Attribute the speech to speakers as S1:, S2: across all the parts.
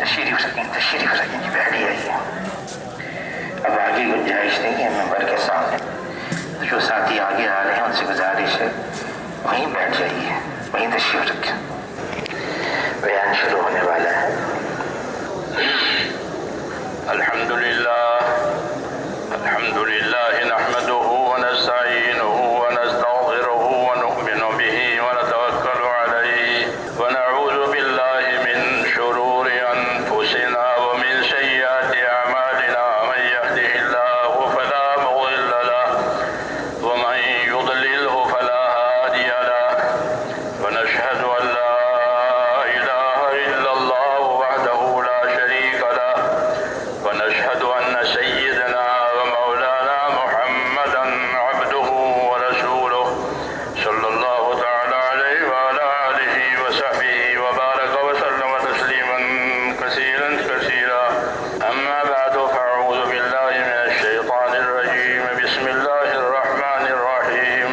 S1: تشریف رکھیں جی، بیٹھ جائیے۔ اب آگے گنجائش نہیں ہے ممبر کے سامنے، جو ساتھی آگے آ رہے ہیں ان سے گزارش ہے وہیں بیٹھ جائیے، وہیں تشریف رکھیں۔ بیان شروع ہونے والا ہے۔
S2: الحمدللہ نحمده ونستعینه ونستغفره ونؤمن به ونتوکل علیہ ونعوذ باللہ من شرور انفسنا ومن سیئات اعمالنا من یهده اللہ فلا مضل له ومن یضلله فلا هادی له ونشهد ان لا الہ الا اللہ وحده لا شریک له ونشهد ان سیدنا ومولانا محمدا عبده ورسوله صلی اللہ تعالی علیہ وعلى آلہ وصحبہ وبارک وسلم تسلیما کثیرا کثیرا اما بعد فاعوذ باللہ من الشیطان الرجیم بسم اللہ الرحمن الرحیم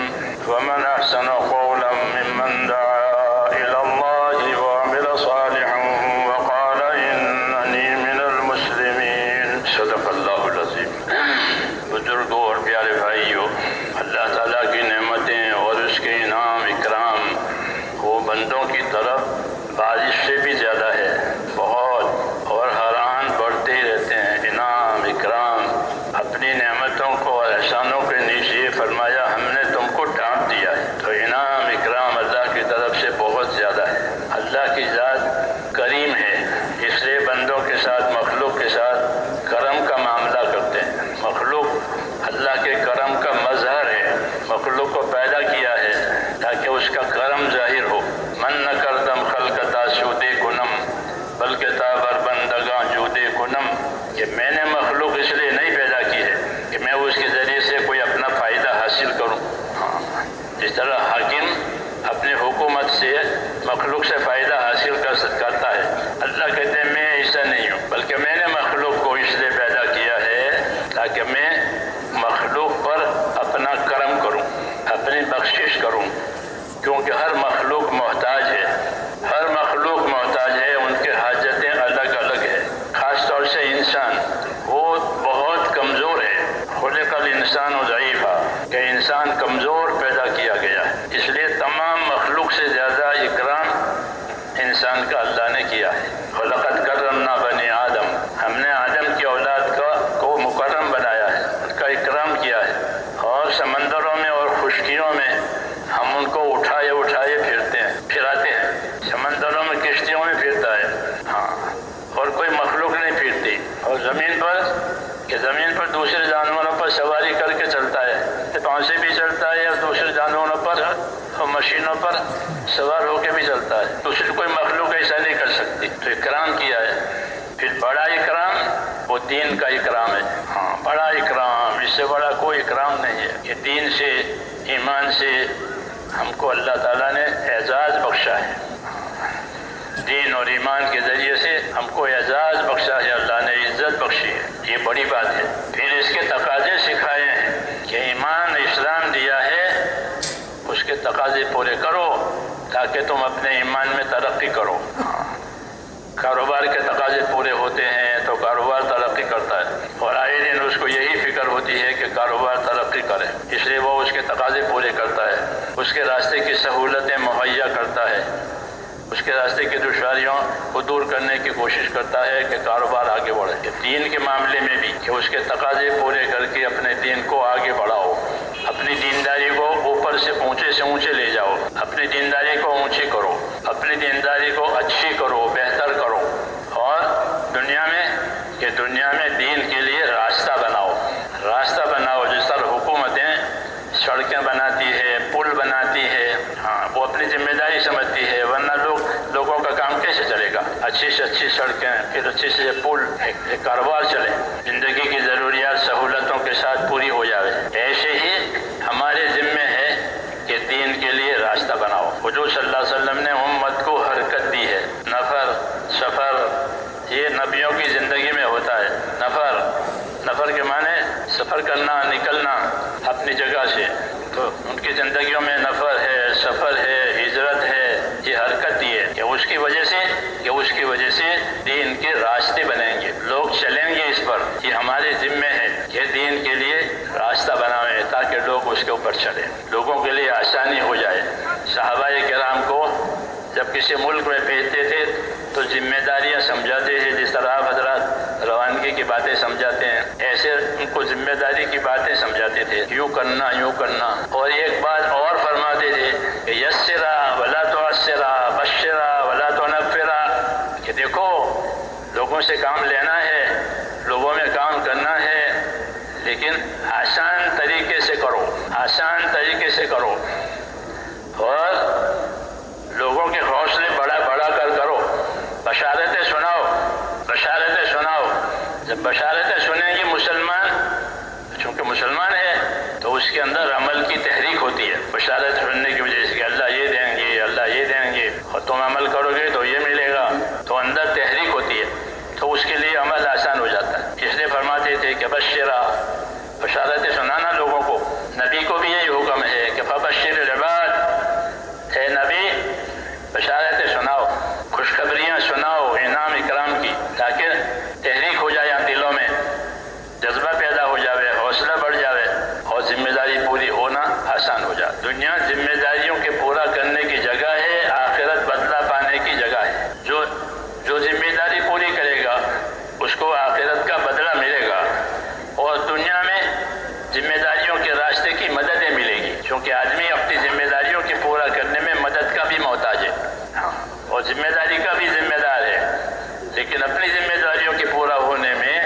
S2: ومن احسن قولا ممن دعا الى اللہ وعمل صالحا وقال اننی من المسلمین۔ صدق اللہ العظیم۔ بزرگوں اور پیارے بھائیوں، اللہ تعالیٰ کی نعمتیں اور اس کے انعام اکرام وہ بندوں کی طرف بارش سے بھی زیادہ ہے، بہت، اور ہر آن بڑھتے ہی رہتے ہیں انعام اکرام۔ اپنی نعمتوں کو اور احسانوں کے نیچے فرمایا ہم نے تم کو ڈھانپ دیا ہے، تو انعام اکرام اللہ کی طرف سے بہت زیادہ ہے۔ اللہ کی ذات کریم ہے، اس لیے بندوں کے ساتھ، مخلوق کے ساتھ کرم کا معاملہ کرتے ہیں۔ مخلوق اللہ کے کرم کا مظہر ہے، مخلوق کو پیدا کیا ہے تاکہ اس کا کرم ظاہر ہو۔ من نہ کردم خلقتا سودے کنم بلکہ تابر بندگاں جودے کنم، کہ میں نے مخلوق اس لیے نہیں پیدا کی ہے کہ میں اس کے ذریعے سے کوئی اپنا فائدہ حاصل کروں۔ جس طرح حاکم اپنی حکومت سے مخلوق سے فائدہ حاصل کرتا ہے، اللہ کہتے ہیں میں ایسا نہیں ہوں، بلکہ میں نے مخلوق کو اس لیے پیدا کیا ہے تاکہ میں مخلوق پر اپنا کرم کروں، اپنی بخشش کروں، کیونکہ ہر مخلوق محتاج ہے، ہر مخلوق محتاج ہے، ان کے حاجتیں الگ الگ ہیں۔ خاص طور سے انسان وہ بہت کمزور ہے، خلق الانسان ضعیفا، کہ انسان کمزور پیدا کیا گیا ہے، اس لیے تمام مخلوق سے زیادہ اکرام انسان کا اللہ نے کیا ہے۔ وَلَقَدْ كَرَّمْنَا بَنِي آدم، ہم نے آدم کی اولاد کو مکرم بنایا ہے، ان کا اکرام کیا ہے، اور سمندروں میں اور خشکیوں میں ہم ان کو اٹھائے پھراتے ہیں۔ سمندروں میں کشتیوں میں پھرتا ہے، ہاں، اور کوئی مخلوق نہیں پھرتی، اور زمین پر دوسرے جانوروں پر سواری کر کے چلتا ہے، پاؤں سے بھی چلتا ہے، اور دوسرے جانوروں پر اور مشینوں پر سوار ہو کے بھی چلتا ہے۔ دوسری کوئی مخلوق ایسا نہیں کر سکتی، تو اکرام کیا ہے۔ پھر بڑا اکرام وہ دین کا اکرام ہے، ہاں، بڑا اکرام، اس سے بڑا کوئی اکرام نہیں ہے۔ یہ دین سے، ایمان سے ہم کو اللہ تعالیٰ نے اعزاز بخشا ہے، دین اور ایمان کے ذریعے سے ہم کو اعزاز بخشا ہے، اللہ نے عزت بخشی ہے، یہ بڑی بات ہے۔ پھر اس کے تقاضے سکھائے ہیں کہ ایمان اسلام دیا ہے، اس کے تقاضے پورے کرو تاکہ تم اپنے ایمان میں ترقی کرو۔ کاروبار کے تقاضے پورے ہوتے ہیں تو کاروبار ترقی کرتا ہے، اور آئے دن اس کو یہی فکر ہوتی ہے کہ کاروبار ترقی کرے، اس لیے وہ اس کے تقاضے پورے کرتا ہے، اس کے راستے کی سہولتیں مہیا کرتا ہے، اس کے راستے کی دشواریوں کو دور کرنے کی کوشش کرتا ہے کہ کاروبار آگے بڑھے۔ دین کے معاملے میں بھی کہ اس کے تقاضے پورے کر کے اپنے دین کو آگے بڑھاؤ، اپنی دینداری کو اوپر سے اونچے لے جاؤ، اپنی دینداری کو اونچی کرو، اپنی دینداری کو اچھی کرو، بہتر کرو، اور دنیا میں دین کے لیے راستہ بناؤ۔ جس طرح حکومتیں سڑکیں بناتی ہے، پل بناتی ہے، ہاں، وہ اپنی ذمہ داری سمجھتی ہے، ورنہ لوگوں کا کام کیسے چلے گا؟ اچھی سے اچھی سڑکیں، پھر اچھی سے پل، ایک کاروبار چلے، زندگی کی ضروریات سہولتوں کے ساتھ پوری ہو جائے۔ ایسے ہی ہمارے ذمے ہے کہ دین کے لیے راستہ بناؤ۔ حضور صلی اللہ علیہ وسلم نے امت کو حرکت دی ہے، سفر، یہ نبیوں کی زندگی میں ہوتا ہے۔ نفر کے معنی سفر کرنا، نکلنا اپنی جگہ سے، تو ان کی زندگیوں میں نفر ہے، سفر ہے، ہجرت ہے، یہ حرکت دی ہے کہ اس کی وجہ سے دین دین کے راستے بنیں گے، لوگ چلیں گے اس پر، یہ ہمارے ذمے ہے کہ دین کے لیے راستہ بنائیں تاکہ لوگ اس کے اوپر چلیں، لوگوں کے لیے آسانی ہو جائے۔ صحابہ کرام کو جب کسی ملک میں بھیجتے تھے تو ذمہ داریاں سمجھاتے تھے، جس طرح آپ حضرات روانگی کی باتیں سمجھاتے ہیں، ایسے ان کو ذمہ داری کی باتیں سمجھاتے تھے، یوں کرنا یوں کرنا۔ اور ایک بات اور فرماتے تھے کہ یسرا ولا تعسرا بشرا ولا تنفرا، کہ دیکھو لوگوں سے کام لینا ہے، لوگوں میں کام کرنا ہے، لیکن آسان طریقے سے کرو، آسان طریقے سے کرو، اور لوگوں کے حوصلے بڑا کر کرو، بشارتیں سناؤ، بشارتیں سناؤ۔ جب بشارتیں سنیں گے مسلمان، چونکہ مسلمان ہے تو اس کے اندر عمل کی تحریک ہوتی ہے، بشارت سننے کی وجہ سے کہ اللہ یہ دیں گے، اللہ یہ دیں گے، اور تم عمل کرو گے تو یہ ملے گا، تو اندر تحریک ہوتی ہے، تو اس کے لیے عمل آسان ہو جاتا ہے۔ اس لیے فرماتے تھے کہ بشرا، بشارتیں سنانا لوگوں کو۔ نبی کو بھی یہی حکم ہے کہ فبشر العباد، اے نبی بشارتیں سناؤ، خوشخبریاں سناؤ انعام اکرام کی، تاکہ تحریک ہو جائے دلوں میں، جذبہ پیدا ہو جاوے، حوصلہ بڑھ جاوے، اور ذمہ داری پوری ہونا آسان ہو جائے۔ دنیا ذمہ داریوں کے پورا کرنے کی جگہ ہے، آخرت بدلہ پانے کی جگہ ہے۔ جو ذمہ داری پوری کرے گا اس کو آخرت کا بدلہ ملے گا، اور دنیا میں ذمہ داریوں کے راستے کی مددیں ملے گی، کیونکہ آدمی اپنی ذمہ داریوں کے پورا کرنے میں مدد کا بھی محتاج ہے، اور ذمہ داری کا بھی ذمہ دار ہے، لیکن اپنی ذمہ داریوں کے پورا ہونے میں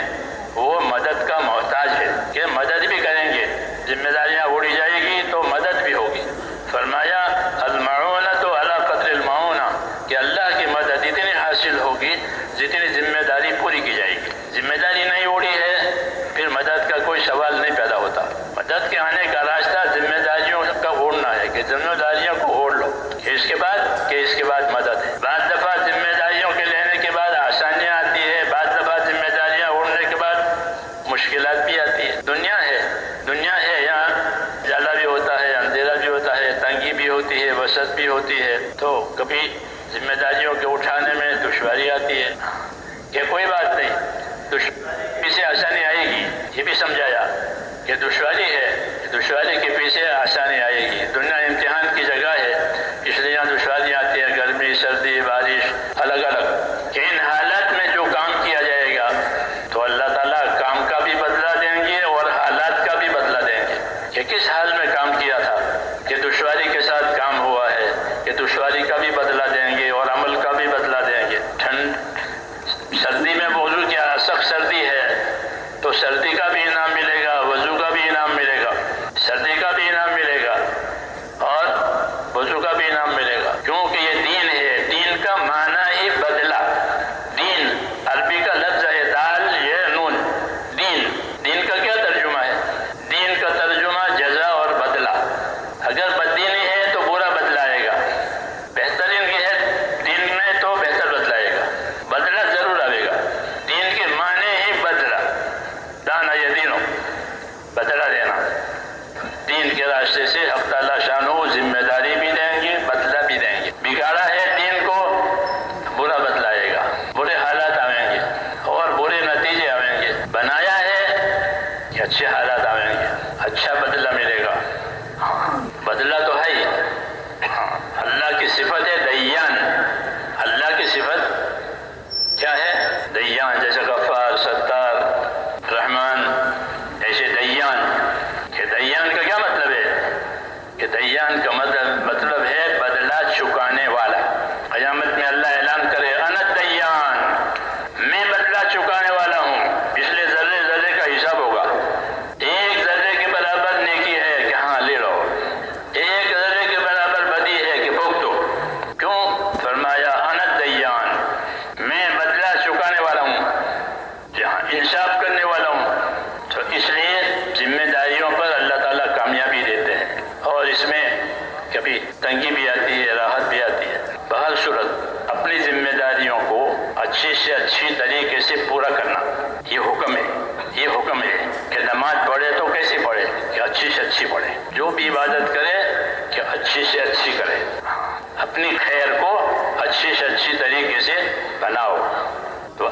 S2: وہ مدد کا محتاج ہے کہ مدد بھی کریں گے، ذمہ داریاں اڑی جائے گی تو مدد بھی ہوگی۔ فرمایا المعونۃ علی قدر المعونہ، کہ اللہ کی مدد اتنی حاصل ہوگی جتنی ذمہ داری پوری کی جائے گی۔ ذمہ داری نہیں اڑی ہے پھر مدد کا کوئی سوال نہیں پیدا ہوتا۔ مدد کے آنے کا راستہ ذمہ داریوں کا اوڑھنا ہے، کہ ذمہ داریوں کو اوڑھ لو، کہ اس کے بعد مدد ہے۔ بعض دفعہ ذمہ داریوں کے لینے کے بعد آسانیاں آتی ہے، بعض دفعہ ذمہ داریاں اوڑھنے کے بعد مشکلات بھی آتی ہے۔ دنیا ہے یہاں جالا بھی ہوتا ہے، اندھیرا بھی ہوتا ہے، تنگی بھی ہوتی ہے، وسعت بھی ہوتی ہے، تو کبھی ذمہ داریوں کے اٹھانے میں دشواری آتی ہے، کہ کوئی بات نہیں، دشواری پیچھے آسانی آئے گی، یہ بھی سمجھایا کہ دشواری ہے، دشواری کے پیچھے آسانی آئے گی۔ دنیا امتحان کی جگہ ہے، اس لیے یہاں دشواری آتی ہے، گرمی، سردی، بارش، الگ الگ، کہ ان حالات میں جو کام کیا جائے گا تو اللہ تعالیٰ کام کا بھی بدلہ دیں گے اور حالات کا بھی بدلہ دیں گے، کہ کس حال میں کام کیا تھا، کہ دشواری کے ساتھ کام ہوا ہے، کہ دشواری کا بھی بدلہ دیں گے اور عمل کا بھی بدلہ دیں گے۔ سردی میں وضو کیا سخت سردی ہے تو سردی کا بھی انعام ملے گا، وضو کا بھی انعام ملے گا، سردی کا بھی انعام ملے گا اور وضو کا بھی انعام ملے گا، کیونکہ یہ دین ہے۔ دین کا معنی ہی بدلہ، دین عربی کا لفظ ہے دال یہ نون، دین کا کیا ترجمہ ہے؟ دین کا ترجمہ جزا اور بدلہ۔ اگر بددینی ہے تو برا بدلہ آئے گا، بہترین کی ہے دین میں تو بہتر بدلہ آئے گا، بدلہ ضرور آئے گا۔ دین کے معنی ہی بدلہ، دانا یا دینو، بدلہ دینا۔ دین کے راستے سے حق تعالیٰ شانہ ذمہ داری بھی دیں گے، بدلہ بھی دیں گے۔ بگاڑا ہے دین کو، برا بدلہ آئے گا، برے حالات آئیں گے اور برے نتیجے آئیں گے۔ بنایا ہے کہ اچھے حالات آئیں گے، اچھا بدلہ ملے گا۔ بدلہ تو ہے ہی، اللہ کی صفت ہے دیان، اللہ کی صفت کیا ہے؟ دیان، جیسے غفار، ستار، رحمان، ایسے دیان۔ کہ دیان کا کیا مطلب ہے؟ کہ دیان کا مطلب ہے بدلہ چکانے والا۔ قیامت میں اللہ اعلان کرے انا دیان، میں بدلہ چکانے والا ہوں، اس لیے ذرے ذرے کا حساب ہوگا۔ ایک ذرے کے برابر نیکی ہے کہ ہاں لے لو، ایک ذرے کے برابر بدی ہے کہ بھوگ دو۔ کیوں؟ فرمایا انا دیان، میں بدلہ چکانے والا ہوں، جہاں انصاف کرنے والا ہوں۔ تو اس لیے ذمہ داریوں پر اللہ تعالیٰ کامیابی دیتے ہیں، اور اس میں کبھی تنگی بھی آتی ہے، راحت بھی آتی ہے۔ بہر صورت اپنی ذمہ داریوں کو اچھی سے اچھی طریقے سے پورا کرنا، یہ حکم ہے۔ یہ حکم ہے کہ نماز پڑھے تو کیسے پڑھے؟ کہ اچھی سے اچھی پڑھے، جو بھی عبادت کرے کہ اچھی سے اچھی کرے، اپنی خیر کو اچھی سے اچھی طریقے سے بناؤ۔ تو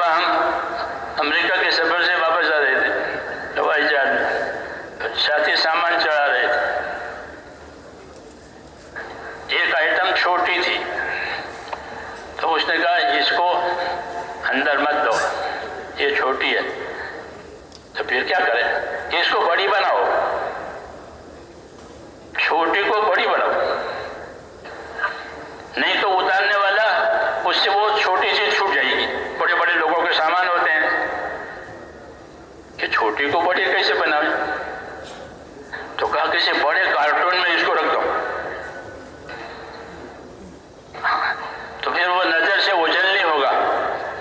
S2: ہم امریکہ کے سفر سے واپس آ رہے تھے ہوائی جہاز میں، ساتھی سامان چڑھا رہے تھے، ایک آئٹم چھوٹی تھی تو اس نے کہا اس کو اندر مت دو، یہ چھوٹی ہے۔ تو پھر کیا کریں کہ اس کو بڑی بناؤ، چھوٹی کو بڑی بناؤ، نہیں تو اتارنے والا اس سے وہ چھوٹی چیز چھوٹ جائے گی۔ بڑے بڑے لوگوں کے سامان ہوتے ہیں کہ چھوٹی کو بڑی کیسے بنائے، تو کہا کسی بڑے کارٹون میں اس کو رکھ دو، تو پھر وہ نظر سے اوجھل نہیں ہوگا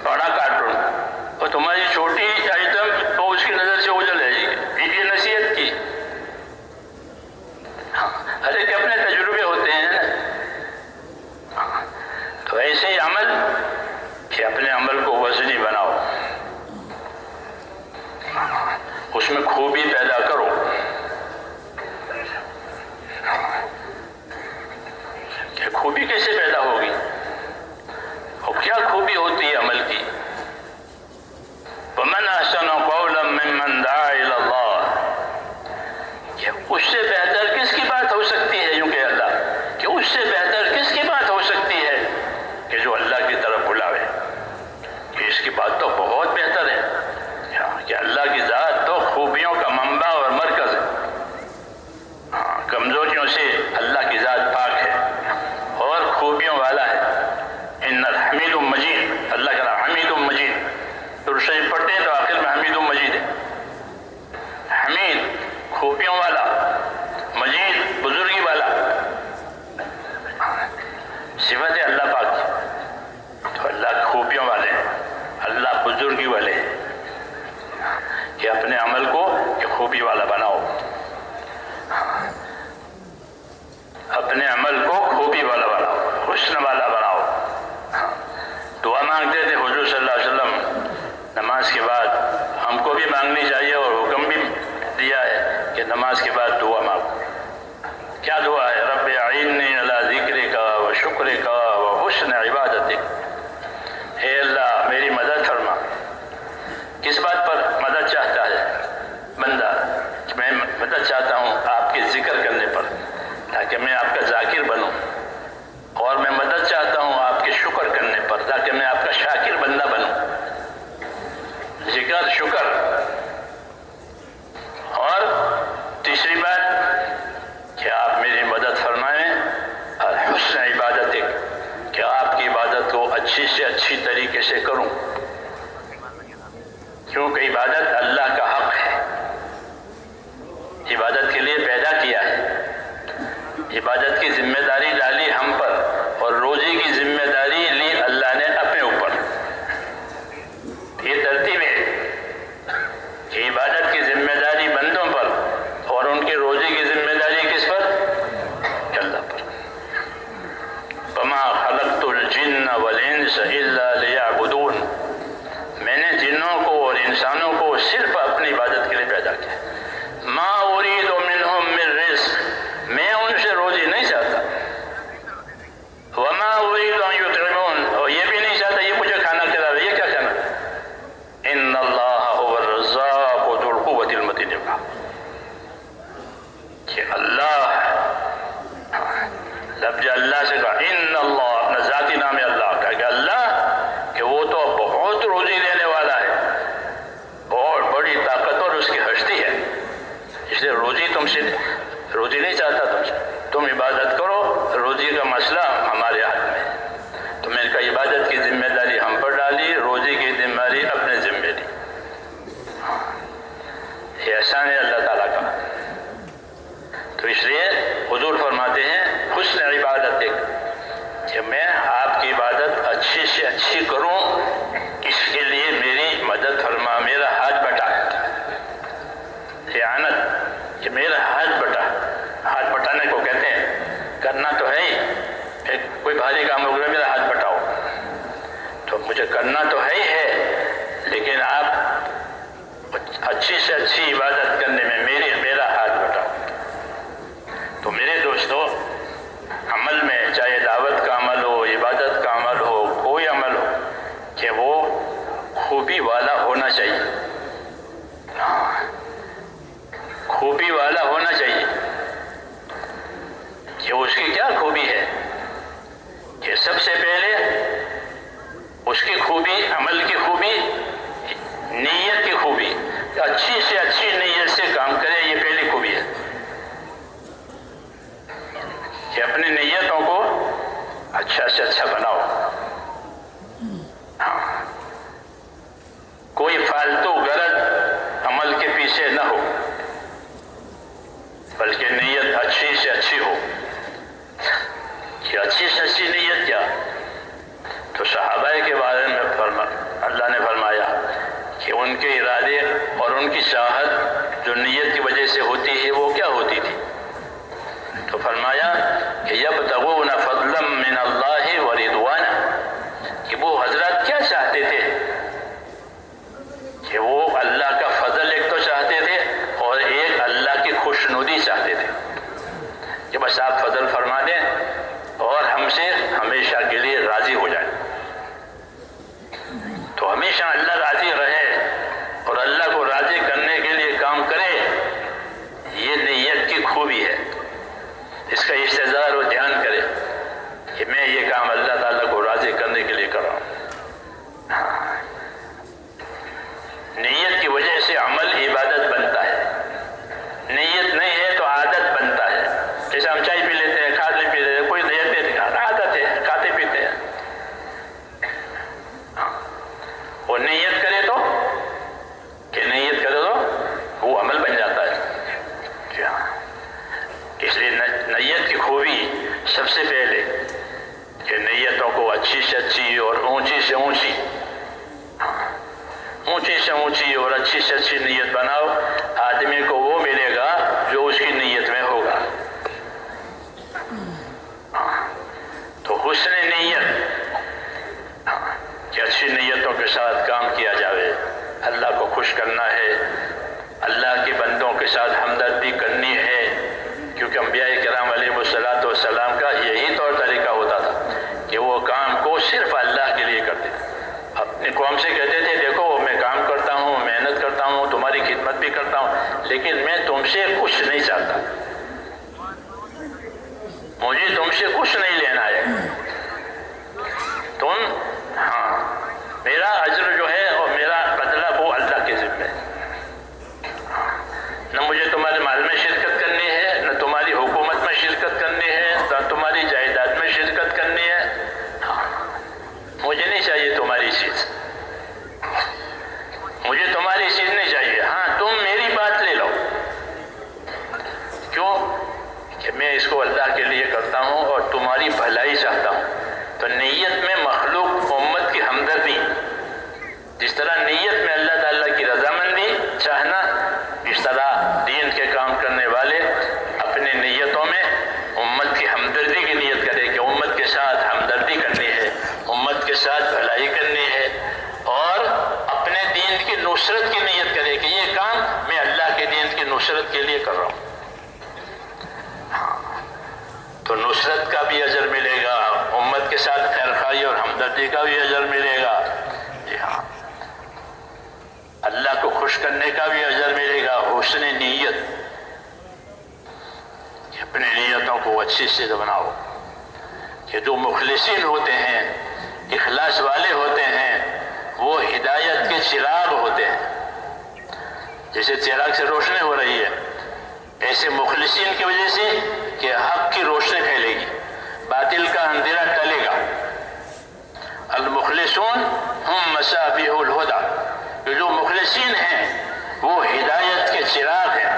S2: بڑا کارٹون، اور تمہاری چھوٹی آئٹم تو اس کی نظر سے اوجھل جائے گی۔ یہ نصیحت کی۔ ہر ایک اپنے تجربے ہوتے ہیں، تو ایسے ہی عمل کہ اپنے عمل کو وزنی بناؤ، اس میں خوبی پیدا کرو۔ کہ خوبی کیسے پیدا ہوگی اور کیا خوبی ہوتی ہے عمل کی؟ وَمَنْ أَحْسَنُ قَوْلًا مِّمَّنْ دَعَا إِلَى اللَّهِ، کہ اس سے بہتر کس کی بات ہو سکتی ہے، یوں کہ اللہ، کہ اس سے بہتر کس کی بات ہو سکتی ہے کہ جو اللہ کی طرف بلاوے، کہ اس کی بات تو بہت بہتر ہے کہ اللہ کی ذات تو خوبیوں کا منبع اور مرکز ہے، کمزوریوں سے اللہ کی ذات پاک ہے اور خوبیوں والا ہے۔ ان الحمید مجید، اللہ کا نام حمید مجید، درود شریف پڑھتے ہیں تو آخر میں حمید مجید ہے۔ حمید خوبیوں والا، مجید بزرگی والا، صفت ہے اللہ پاک کی، تو اللہ خوبیوں والے ہیں، اللہ بزرگی والے ہیں، کہ اپنے عمل کو کہ خوبی والا بناؤ، اپنے عمل کو خوبی والا بناؤ، حسن والا بناؤ۔ دعا مانگتے تھے حضور صلی اللہ علیہ وسلم نماز کے بعد، ہم کو بھی مانگنی چاہیے اور حکم بھی دیا ہے کہ نماز کے بعد دعا مانگو۔ کیا دعا ہے؟ رب اعیننی علی ذکرک و شکرک و حسن عبادتک، اے اللہ میری مدد فرما۔ کس بات پر مدد چاہتا ہے بندہ؟ میں مدد چاہتا ہوں آپ کے ذکر کرنے پر، تاکہ میں آپ کا ذاکر بنوں، اور میں مدد چاہتا ہوں آپ کے شکر کرنے پر، تاکہ میں آپ کا شاکر بندہ بنوں۔ ذکر، شکر، اور تیسری بات کہ آپ میری مدد فرمائیں اور حسن عبادتک، کہ آپ کی عبادت کو اچھی سے اچھی طریقے سے کروں، کیونکہ عبادت اللہ کا حق ہے، عبادت کے لیے پیدا کیا ہے، عبادت کی ذمہ داری ڈالی ہم پر، اور روزی کی ذمہ داری لی اللہ نے اپنے اوپر۔ یہ ترتیب ہے کہ عبادت کی ذمہ داری بندوں پر اور ان کی روزی کی ذمہ داری کس پر؟ اللہ پر۔ وَمَا خَلَقْتُ الْجِنَّ وَالْإِنسَ إِلَّا لِيَعْبُدُونَ، میں نے جنوں کو اور انسانوں کو صرف اپنی عبادت کے لیے پیدا کیا۔ مَا أُرِيدُ مِنْهُم مِّن رِزْقٍ، میں ان سے روزی نہیں چاہتا۔ وَمَا أُرِيدُ أَن يُطْعِمُونَ، اور یہ بھی نہیں چاہتا یہ مجھے کھانا کھلاوے، یہ کیا کھانا؟ إِنَّ اللَّهَ هُوَ الرَّزَّاقُ ذُو الْقُوَّةِ الْمَتِينِ، کہ اللہ، لفظ اللہ سے کہا ان اللہ، اپنا ذاتی نام ہے اللہ کا، کہ اللہ کہ وہ تو بہت روزی دینے والا ہے، بہت بڑی طاقت اور اس کی ہستی ہے، اس لیے روزی تم سے روزی نہیں چاہتا تم سے، تم عبادت کرو، روزی کا مسئلہ ہمارے ہاتھ میں ہے۔ تو میں نے کہا عبادت کی ذمہ داری ہم پر ڈالی، روزی کی ذمہ داری اپنے ذمہ لی۔ یہ احسان ہے اللہ تعالیٰ کا۔ تو اس لیے حضور فرماتے ہیں حسن عبادت، کہ میں آپ کی عبادت اچھی سے اچھی کروں، اس کے لیے میری مدد فرما، میرا ہاتھ بٹا، اعانت، کہ میرا ہاتھ بٹا، ہاتھ بٹانے کو کہتے ہیں، کرنا تو ہے ہی، ایک خوبی والا ہونا چاہیے، خوبی والا ہونا چاہیے کہ اس کی کیا خوبی ہے کہ سب سے پہلے اس کی خوبی، عمل کی خوبی، نیت کی خوبی، اچھی سے اچھی نیت سے کام کرے، یہ پہلی خوبی ہے کہ اپنی نیتوں کو اچھا سے اچھا بناؤ، کوئی فالتو غرض عمل کے پیچھے نہ ہو، بلکہ نیت اچھی سے اچھی ہو۔ کہ اچھی سے اچھی نیت کیا؟ تو صحابہ کے بارے میں اللہ نے فرمایا کہ ان کے ارادے اور ان کی چاہت جو نیت کی وجہ سے ہوتی ہے وہ کیا ہوتی تھی؟ تو فرمایا کہ یبتغون فضلا من اللہ ورضوانا، کہ وہ حضرات کیا چاہتے تھے کہ وہ اللہ کا فضل ایک تو چاہتے تھے اور ایک اللہ کی خوشنودی چاہتے تھے کہ بس آپ فضل فرما دیں اور ہم سے ہمیشہ کے لیے راضی ہو جائیں۔ تو ہمیشہ اللہ راضی رہے اور اللہ کو راضی کرنے کے لیے کام کرے، یہ نیت کی خوبی ہے۔ اس کا استحضار و دھیان کرے کہ میں یہ کام اللہ تعالیٰ کو راضی کرنے کے لیے کر رہا ہوں۔ نیت کی وجہ سے عمل عبادت بنتا ہے، نیت نہیں ہے تو عادت بنتا ہے۔ جیسے ہم چائے پی لیتے ہیں، کھا پی لیتے ہیں، کوئی نیت نہیں، عادت ہے، کھاتے پیتے ہیں۔ اور نیت کرے تو کہ نیت کرے تو وہ عمل بن جاتا ہے۔ جی ہاں، اس لیے نیت کی خوبی سب سے پہلے کہ نیتوں کو اچھی سے اچھی اور اونچی سے اونچی، اونچی سے اونچی اور اچھی سے اچھی نیت بناؤ، آدمی کو وہ ملے گا جو اس کی نیت میں ہوگا۔ تو حسن نیت کہ اچھی نیتوں کے ساتھ کام کیا جاوے، اللہ کو خوش کرنا ہے، اللہ کے بندوں کے ساتھ ہمدردی کرنی ہے، کیونکہ انبیاء کرام علیہ السلام کا یہی طور طریقہ ہوتا تھا کہ وہ کام کو صرف اللہ کے لیے کرتے تھے۔ اپنی قوم سے کہتے تھے دیکھو میں کام کرتا ہوں، محنت کرتا ہوں، تمہاری خدمت بھی کرتا ہوں، لیکن میں تم سے کچھ نہیں چاہتا، مجھے تم سے کچھ نہیں لینا ہے، تم میرا اجر جو ہے اور میرا بدلہ وہ اللہ کے ذمہ ہے، نہ مجھے تمہارے مال میں شرکت کرنی ہے، نہ تمہاری حکومت میں شرکت کرنی ہے، نہ تمہاری جائیداد میں شرکت کرنی ہے، مجھے نہیں چاہیے تمہاری چیز، مجھے تمہاری چیز نہیں چاہیے، ہاں تم میری بات لے لو، کیوں کہ میں اس کو اللہ کے لیے کرتا ہوں اور تمہاری بھلائی چاہتا ہوں۔ تو نیت میں مخلوق امت کی ہمدردی، جس طرح نیت میں اللہ تعالیٰ کی رضامندی چاہنا، اس طرح دین کے کام کرنے والے اپنی نیتوں میں امت کی ہمدردی کی نیت کرے کہ امت کے ساتھ ہمدردی کرنی ہے، امت کے ساتھ بھلائی کرنی ہے، اور اپنے دین کی نصرت کی نیت کرے کہ یہ کام میں اللہ کے دین کی نصرت کے لیے کر رہا ہوں۔ تو نصرت کا بھی اجر ملے گا، امت کے ساتھ خیرخواہی اور ہمدردی کا بھی اجر ملے گا، جی ہاں، اللہ کو خوش کرنے کا بھی اجر ملے گا۔ حسن نیت، کہ اپنی نیتوں کو اچھی سے بناؤ، کہ جو مخلصین ہوتے ہیں، اخلاص والے ہوتے ہیں، وہ ہدایت کے چراغ ہوتے ہیں۔ جیسے چراغ سے روشنی ہو رہی ہے، ایسے مخلصین کی وجہ سے کہ حق کی روشنی پھیلے گی، باطل کا اندھیرا ٹلے گا۔ المخلصون ہم مصابیح الہدی، جو مخلصین ہیں وہ ہدایت کے چراغ ہیں،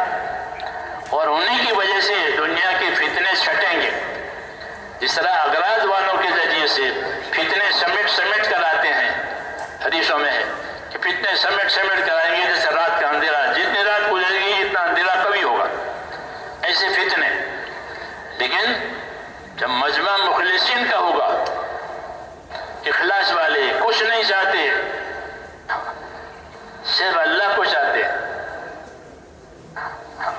S2: اور انہی کی وجہ سے دنیا کے فتنے چھٹیں گے۔ جس طرح اغراض والوں کے ذریعے سے فتنے سمیٹ کر آتے ہیں، حدیثوں میں ہے کہ فتنے سمیٹ کر آئیں گے جیسے رات کا اندھیرا، جتنی رات گزرے گی اتنا اندھیرا کبھی ہوگا، ایسے فتنے۔ لیکن جب مجمع مخلصین کا ہوگا، اخلاص والے کچھ نہیں چاہتے، صرف اللہ کو چاہتے ہیں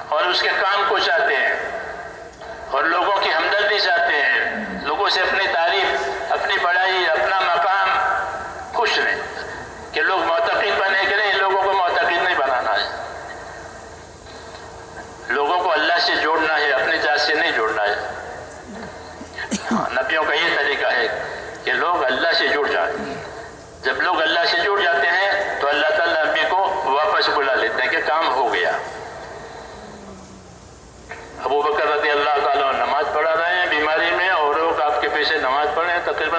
S2: اور اس کے کام کو چاہتے ہیں، اور لوگوں کی ہمدردی چاہتے ہیں، لوگوں سے اپنی تعریف، اپنی بڑائی، اپنا مقام، خوش رہیں کہ لوگ معتقد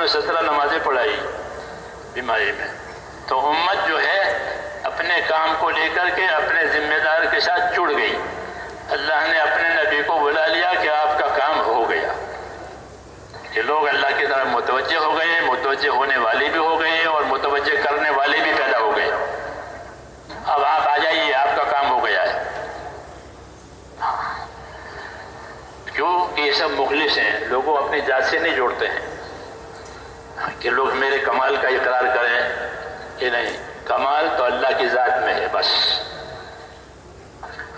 S2: نے 17 نمازیں پڑھائی بیماری میں. تو امت جو ہے اپنے کام کو لے کر کے اپنے ذمہ دار کے ساتھ جڑ گئی. اللہ نے اپنے نبی کو بلا لیا کہ آپ کا کام ہو گیا. کہ لوگ اللہ کی طرف متوجہ ہو گئے, متوجہ ہونے والے بھی ہو گئے اور متوجہ کرنے والے بھی پیدا ہو گئے. اب آپ آ جائیے, آپ کا کام ہو گیا ہے. کیوں کہ یہ سب مخلص ہیں, لوگوں اپنی ذات سے نہیں جوڑتے ہیں کہ لوگ میرے کمال کا اقرار کریں کہ نہیں, کمال تو اللہ کی ذات میں ہے بس.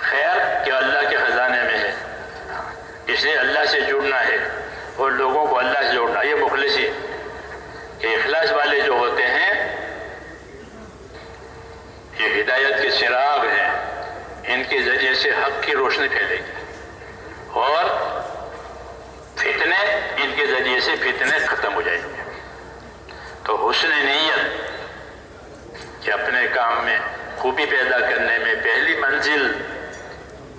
S2: خیر کہ اللہ کے خزانے میں ہے, اس لیے اللہ سے جڑنا ہے اور لوگوں کو اللہ سے جوڑنا. یہ مخلصی کہ اخلاص والے جو ہوتے ہیں یہ ہدایت کے چراغ ہیں, ان کے ذریعے سے حق کی روشنی پھیلے گی اور فتنے, ان کے ذریعے سے فتنے ختم ہو جائیں گے. تو حسن نیت کہ اپنے کام میں خوبی پیدا کرنے میں پہلی منزل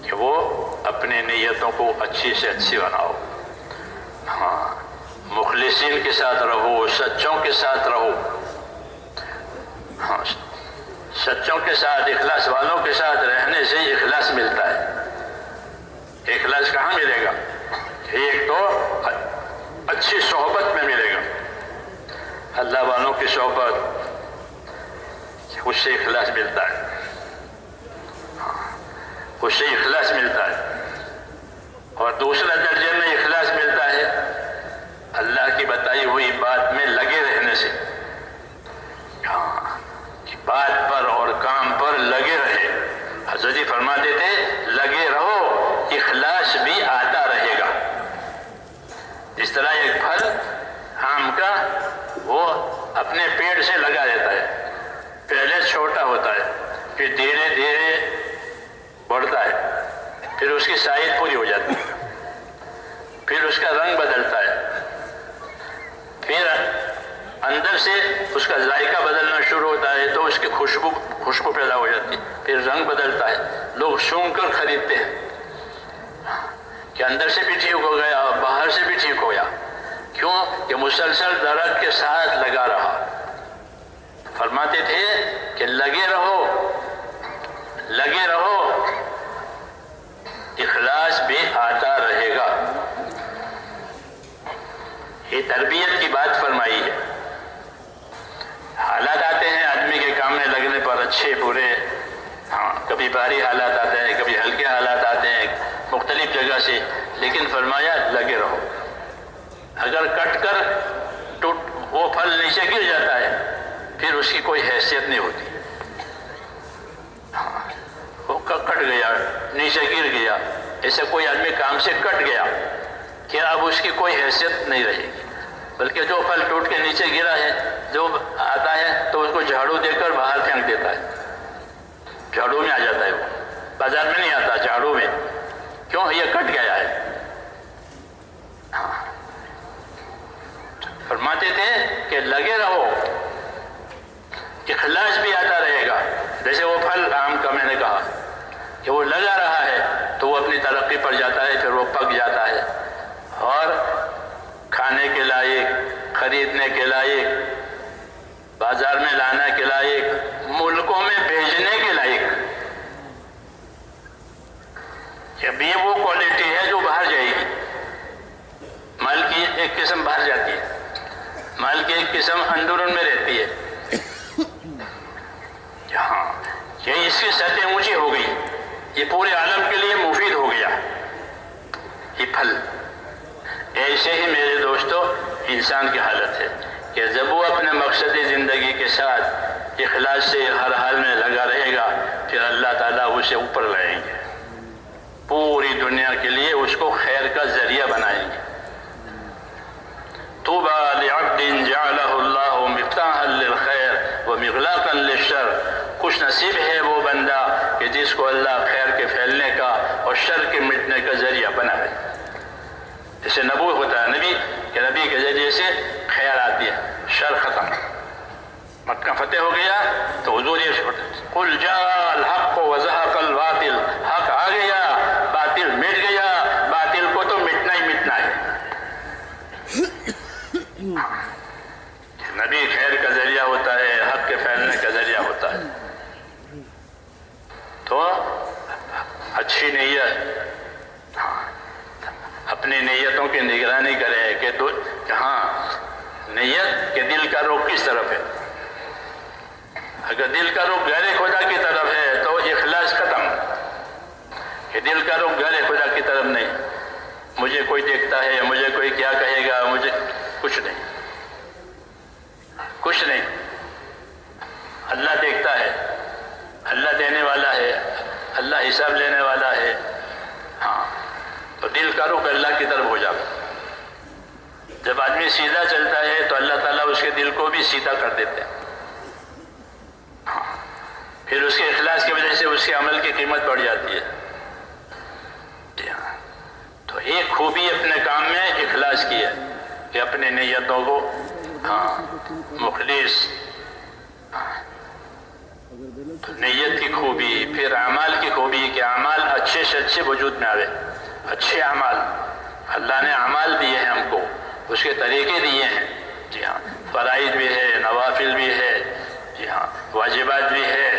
S2: کہ وہ اپنے نیتوں کو اچھی سے اچھی بناؤ. ہاں, مخلصین کے ساتھ رہو, سچوں کے ساتھ رہو. ہاں, سچوں کے ساتھ, اخلاص والوں کے ساتھ رہنے سے اخلاص ملتا ہے. اخلاص کہاں ملے گا؟ ایک تو اچھی صحبت میں ملے گا, اللہ والوں کی صحبت, اس سے اخلاص ملتا ہے. اس سے اخلاص ملتا ہے. اور دوسرا درجے میں اخلاص ملتا ہے اللہ کی بتائی ہوئی بات میں لگے رہنے سے. بات پر اور کام پر لگے رہے. حضرت جی فرماتے تھے لگے رہو, اخلاص بھی آتا رہے گا. اس طرح ایک پھل آم کا وہ اپنے پیڑ سے لگا رہتا ہے, پہلے چھوٹا ہوتا ہے, پھر دھیرے دھیرے بڑھتا ہے, پھر اس کی سائز پوری ہو جاتی ہے, پھر اس کا رنگ بدلتا ہے, پھر اندر سے اس کا ذائقہ بدلنا شروع ہوتا ہے تو اس کی خوشبو پیدا ہو جاتی ہے, پھر رنگ بدلتا ہے. لوگ سونگھ کر خریدتے ہیں کہ اندر سے بھی ٹھیک ہو گیا, باہر سے بھی ٹھیک ہو گیا. کیوں کہ مسلسل درخت کے ساتھ لگا رہا. فرماتے تھے کہ لگے رہو, لگے رہو, اخلاص بھی آتا رہے گا. یہ تربیت کی بات فرمائی ہے. حالات آتے ہیں آدمی کے کام میں لگنے پر, اچھے برے, ہاں کبھی بھاری حالات آتے ہیں, کبھی ہلکے حالات آتے ہیں مختلف جگہ سے, لیکن فرمایا لگے رہو. اگر کٹ کر وہ پھل نیچے گر جاتا ہے پھر اس کی کوئی حیثیت نہیں ہوتی. وہ کٹ گیا, نیچے گر گیا, ایسے کوئی آدمی کام سے کٹ گیا کہ اب اس کی کوئی حیثیت نہیں رہے گی. بلکہ جو پھل ٹوٹ کے نیچے گرا ہے جو آتا ہے تو اس کو جھاڑو دے کر باہر پھینک دیتا ہے, جھاڑو میں آ جاتا ہے. وہ بازار میں نہیں آتا, جھاڑو میں. کیوں؟ یہ کٹ گیا ہے. فرماتے تھے کہ لگے رہو, اخلاص بھی آتا رہے گا. جیسے وہ پھل آم کا میں نے کہا کہ وہ لگا رہا ہے تو وہ اپنی ترقی پر جاتا ہے, پھر وہ پک جاتا ہے اور کھانے کے لائق, خریدنے کے لائق, بازار میں لانے کے لائق, ملکوں میں بھیجنے کے لائق. اب یہ وہ کوالٹی ہے جو باہر جائے گی. مال کی ایک قسم باہر جاتی ہے, مال کی ایک قسم اندرون میں رہتی ہے. ہاں, یہ اس کی سطح اونچی ہو گئی, یہ پورے عالم کے لیے مفید ہو گیا یہ پھل. ایسے ہی میرے دوستو انسان کی حالت ہے کہ جب وہ اپنے مقصد زندگی کے ساتھ اخلاص سے ہر حال میں لگا رہے گا پھر اللہ تعالیٰ اسے اوپر لائیں گے, پوری دنیا کے لیے اس کو خیر کا ذریعہ بنائیں گے. طوبى لعبد جعله الله مفتاحا للخير ومغلاقا للشر. خوش نصیب ہے وہ بندہ کہ جس کو اللہ خیر کے پھیلنے کا اور شر کے مٹنے کا ذریعہ بنائے. جیسے نبوت ہوتا ہے نبی کہ نبی کے ذریعے سے خیر آتی ہے, شر ختم. مکہ فتح ہو گیا تو حضور یہ قل جاء الحق وزهق الباطل, حق آ گیا باطل مٹ گیا, باطل کو تو مٹنا ہی مٹنا ہے. ہوتا ہے. تو اچھی نیت، اپنی نیتوں کی نگرانی کریں کہ ہاں نیت کہ دل کا رخ کس طرف ہے. اگر دل کا رخ غیر خدا کی طرف ہے تو اخلاص ختم. کہ دل کا رخ غیر خدا کی طرف نہیں، مجھے کوئی دیکھتا ہے، مجھے کوئی کیا کہے گا، مجھے کچھ نہیں، کچھ نہیں. اللہ دیکھتا ہے، اللہ دینے والا ہے، اللہ حساب لینے والا ہے. ہاں تو دل کا رخ اللہ کی طرف ہو جاتا. جب آدمی سیدھا چلتا ہے تو اللہ تعالیٰ اس کے دل کو بھی سیدھا کر دیتے ہیں. پھر اس کے اخلاص کی وجہ سے اس کے عمل کی قیمت بڑھ جاتی ہے. تو ایک خوبی اپنے کام میں اخلاص کی ہے کہ اپنے نیتوں کو مخلص، نیت کی خوبی. پھر اعمال کی خوبی کہ اعمال اچھے سے اچھے وجود میں آوے. اچھے اعمال، اللہ نے اعمال دیے ہیں ہم کو، اس کے طریقے دیے ہیں. جی ہاں، فرائض بھی ہے، نوافل بھی ہے، جی ہاں واجبات بھی ہے،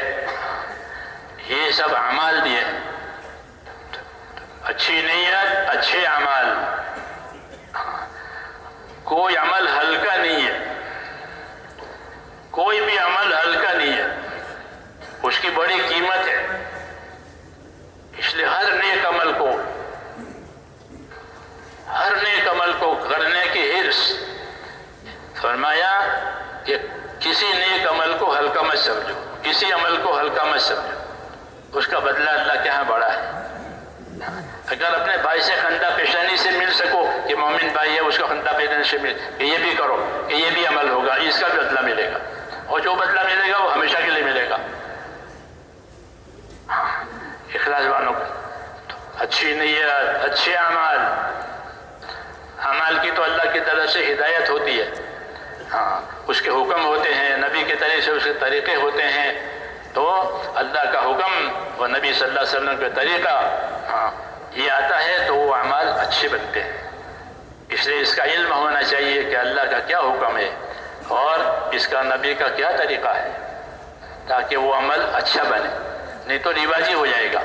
S2: یہ سب اعمال دیے. اچھی نیت، اچھے اعمال. کوئی عمل ہلکا نہیں ہے، کوئی بھی عمل ہلکا نہیں ہے، اس کی بڑی قیمت ہے. اس لیے ہر نیک عمل کو کرنے کی حرص. فرمایا کہ کسی نیک عمل کو ہلکا مت سمجھو، کسی عمل کو ہلکا مت سمجھو، اس کا بدلہ اللہ کے ہاں بڑا ہے. اگر اپنے بھائی سے خندہ پیشانی سے مل سکو کہ مومن بھائی ہے، اس کو خندہ پیشانی سے مل کہ یہ بھی کرو، کہ یہ بھی عمل ہوگا، اس کا بھی بدلہ ملے گا، اور جو بدلہ ملے گا وہ ہمیشہ کے لیے ملے گا. اخلاص والوں کو اچھی نیت، اچھے اعمال. اعمال کی تو اللہ کی طرف سے ہدایت ہوتی ہے. ہاں اس کے حکم ہوتے ہیں، نبی کے طریقے سے اس کے طریقے ہوتے ہیں. تو اللہ کا حکم و نبی صلی اللہ علیہ وسلم کا طریقہ یہ آتا ہے تو وہ اعمال اچھے بنتے ہیں. اس لیے اس کا علم ہونا چاہیے کہ اللہ کا کیا حکم ہے اور اس کا نبی کا کیا طریقہ ہے، تاکہ وہ عمل اچھا بنے. نہیں تو رواجی ہو جائے گا.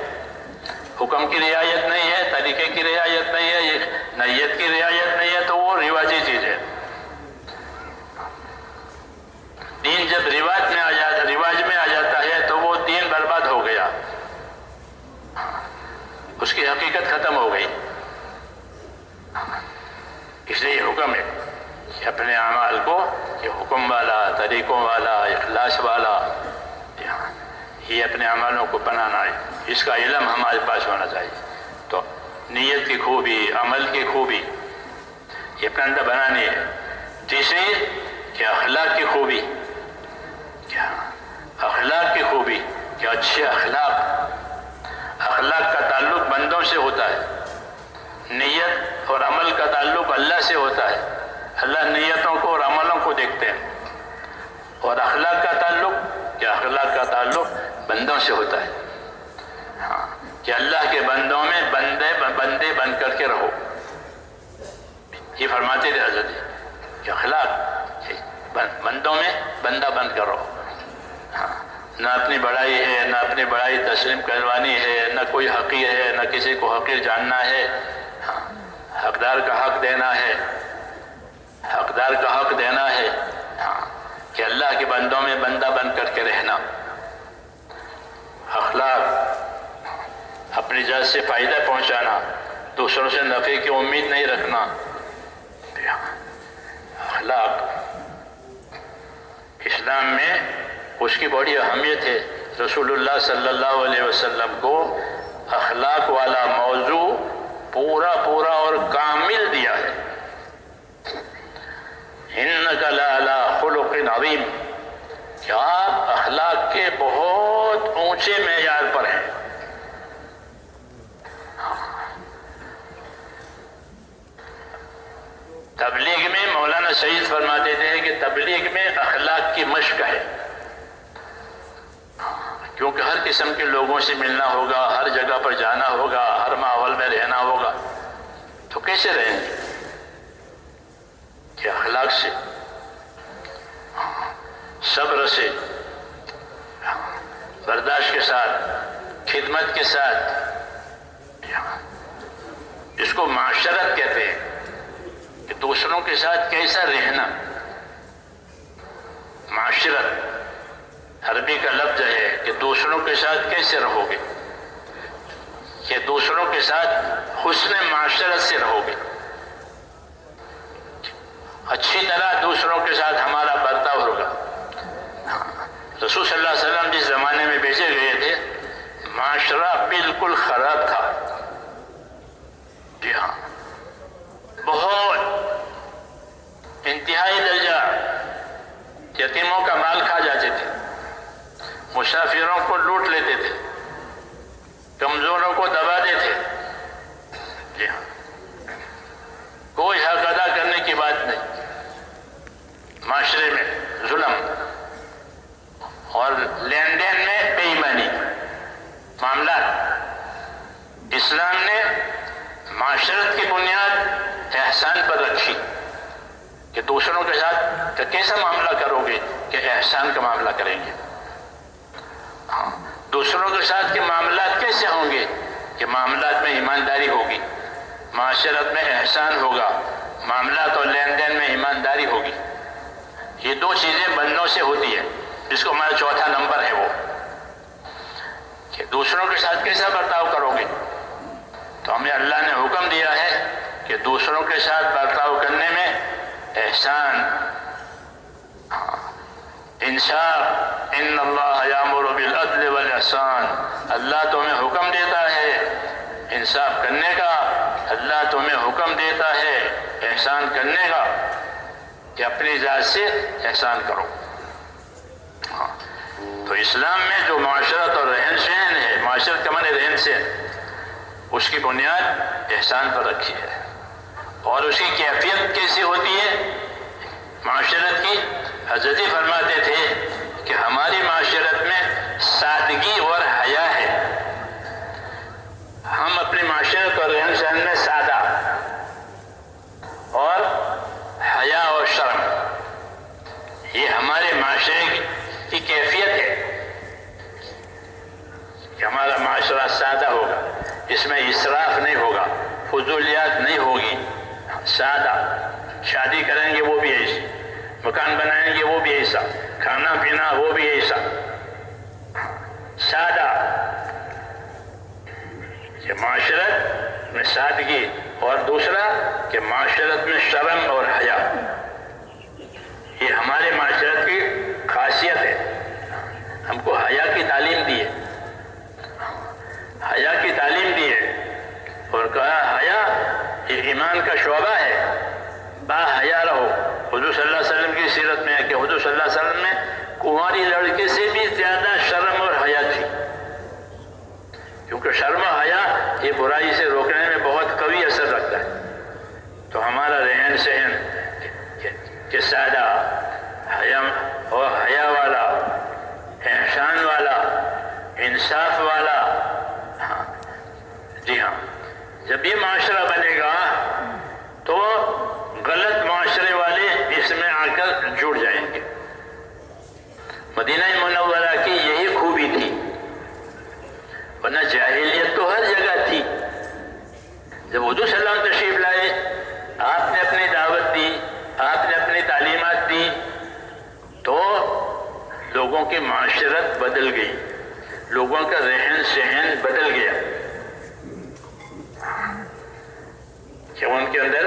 S2: حکم کی رعایت نہیں ہے، طریقے کی رعایت نہیں ہے، نیت کی رعایت نہیں ہے، تو وہ رواجی چیز ہے. دین جب رواج میں آ جاتا ہے تو وہ دین برباد ہو گیا، اس کی حقیقت ختم ہو گئی. اس لیے یہ حکم ہے کہ اپنے اعمال کو یہ حکم والا، طریقوں والا، اخلاص والا، یہ اپنے اعمالوں کو بنانا ہے. اس کا علم ہمارے پاس ہونا چاہیے. تو نیت کی خوبی، عمل کی خوبی یہ اپنے اندر بنانی ہے. تیسری کہ اخلاق کی خوبی، کیا اخلاق کی خوبی کہ اچھے اخلاق کا تعلق بندوں سے ہوتا ہے. نیت اور عمل کا تعلق اللہ سے ہوتا ہے. اللہ نیتوں کو اور عملوں کو دیکھتے ہیں. اور اخلاق کا تعلق بندوں سے ہوتا ہے. ہاں کہ اللہ کے بندوں میں بندے بن کر کے رہو. یہ فرماتے تھے حضرت کہ اخلاق بندوں میں بندہ بن کر رہو. ہاں نہ اپنی بڑائی ہے، نہ اپنی بڑائی تسلیم کروانی ہے، نہ کوئی حقیر ہے، نہ کسی کو حقیر جاننا ہے. ہاں حقدار کا حق دینا ہے، حقدار کا حق دینا ہے. ہاں کہ اللہ کے بندوں میں بندہ بن کر کے رہنا. اخلاق اپنی ذات سے فائدہ پہنچانا، دوسروں سے نفع کی امید نہیں رکھنا. اخلاق اسلام میں اس کی بڑی اہمیت ہے. رسول اللہ صلی اللہ علیہ وسلم کو اخلاق والا موضوع پورا اور کامل دیا ہے. انک لعلی خلق عظیم کہ آپ اخلاق کے بہت اونچے معیار پر ہیں. تبلیغ میں مولانا سعید فرماتے تھے کہ تبلیغ میں اخلاق کی مشق ہے، کیونکہ ہر قسم کے لوگوں سے ملنا ہوگا، ہر جگہ پر جانا ہوگا، ہر ماحول میں رہنا ہوگا. تو کیسے رہیں گے؟ کہ اخلاق سے، صبر سے، برداشت کے ساتھ، خدمت کے ساتھ. اس کو معاشرت کہتے ہیں کہ دوسروں کے ساتھ کیسا رہنا. معاشرت عربی کا لفظ ہے کہ دوسروں کے ساتھ کیسے رہو گے، کہ دوسروں کے ساتھ حسن معاشرت سے رہو گے، اچھی طرح دوسروں کے ساتھ ہمارا برتاؤ ہوگا. رسول صلی اللہ علیہ وسلم جس زمانے میں بھیجے گئے تھے معاشرہ بالکل خراب تھا. جی ہاں، بہت انتہائی درجہ یتیموں کا مال کھا جاتے تھے، مسافروں کو لوٹ لیتے تھے، کمزوروں کو دباتے تھے. جی ہاں، کوئی حق ادا کرنے کی بات نہیں. معاشرے میں ظلم اور لین دین میں بے ایمانی معاملات. اسلام نے معاشرت کی بنیاد احسان پر رکھی کہ دوسروں کے ساتھ کیسا معاملہ کرو گے کہ احسان کا معاملہ کریں گے. ہاں، دوسروں کے ساتھ کے معاملات کیسے ہوں گے کہ معاملات میں ایمانداری ہوگی، معاشرت میں احسان ہوگا، معاملات اور لین دین میں ایمانداری ہوگی. یہ دو چیزیں بندوں سے ہوتی ہے، جس کو ہمارا چوتھا نمبر ہے وہ کہ دوسروں کے ساتھ کیسا برتاؤ کرو گے. تو ہمیں اللہ نے حکم دیا ہے کہ دوسروں کے ساتھ برتاؤ کرنے میں احسان، انصاف. ان اللہ یامر بالعدل والاحسان. اللہ تمہیں حکم دیتا ہے انصاف کرنے کا، اللہ تمہیں حکم دیتا ہے احسان کرنے کا کہ اپنی ذات سے احسان کرو. تو اسلام میں جو معاشرت اور رہن سہن ہے، معاشرت کا معنی رہن سہن، اس کی بنیاد احسان پر رکھی ہے. اور اس کی کیفیت کیسی ہوتی ہے معاشرت کی؟ حضرت جی فرماتے تھے کہ ہماری معاشرت میں سادگی اور حیا ہے. ہم اپنی معاشرت اور رہن سہن میں سادہ اور حیا اور شرم، یہ ہمارے معاشرے کی کیفیت ہے کہ ہمارا معاشرہ سادہ ہوگا، اس میں اسراف نہیں ہوگا، فضولیات نہیں ہوگی. سادہ، شادی کریں گے وہ بھی ایسی، مکان بنائیں گے وہ بھی ایسا، کھانا پینا وہ بھی ایسا سادہ. کہ معاشرت میں سادگی، اور دوسرا کہ معاشرت میں شرم اور حیا. یہ ہمارے معاشرت کی خاصیت ہے. ہم کو حیا کی تعلیم دی ہے، حیا کی تعلیم دی ہے، اور کہا حیا یہ ایمان کا شعبہ ہے، با حیا رہو. حضور صلی اللہ علیہ وسلم کی سیرت میں ہے کہ حضور صلی اللہ علیہ وسلم میں کنواری لڑکے سے بھی زیادہ شرم اور حیا تھی، کیونکہ شرم و حیا یہ برائی سے روکنے میں بہت قوی اثر رکھتا ہے. تو ہمارا رہن سہن کہ سادہ، حیا والا، احسان والا، انصاف والا. ہاں جی ہاں، جب یہ معاشرہ بنے گا تو غلط معاشرے والے اس میں آ کر جڑ جائیں گے. مدینہ منورہ کی یہی خوبی تھی، ورنہ جاہلیت تو ہر جگہ تھی. جب حضور صلی اللہ علیہ وسلم تشریف لائے، آپ نے اپنی دعوت دی، آپ نے اپنی تعلیمات دی، تو لوگوں کی معاشرت بدل گئی، لوگوں کا رہن سہن بدل گیا، کہ ان کے اندر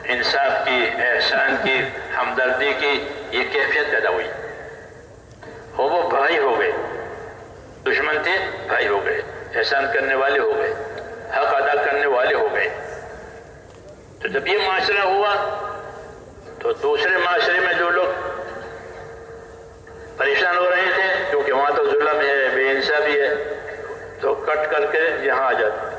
S2: انصاف کی، احسان کی، ہمدردی کی یہ کیفیت پیدا ہوئی. وہ بھائی ہو گئے، دشمن تھے بھائی ہو گئے، احسان کرنے والے ہو گئے، حق ادا کرنے والے ہو گئے. تو جب یہ معاشرہ ہوا تو دوسرے معاشرے میں جو لوگ پریشان ہو رہے تھے، کیونکہ وہاں تو ظلم ہے، بے انصافی ہے، تو کٹ کر کے یہاں آ جاتے.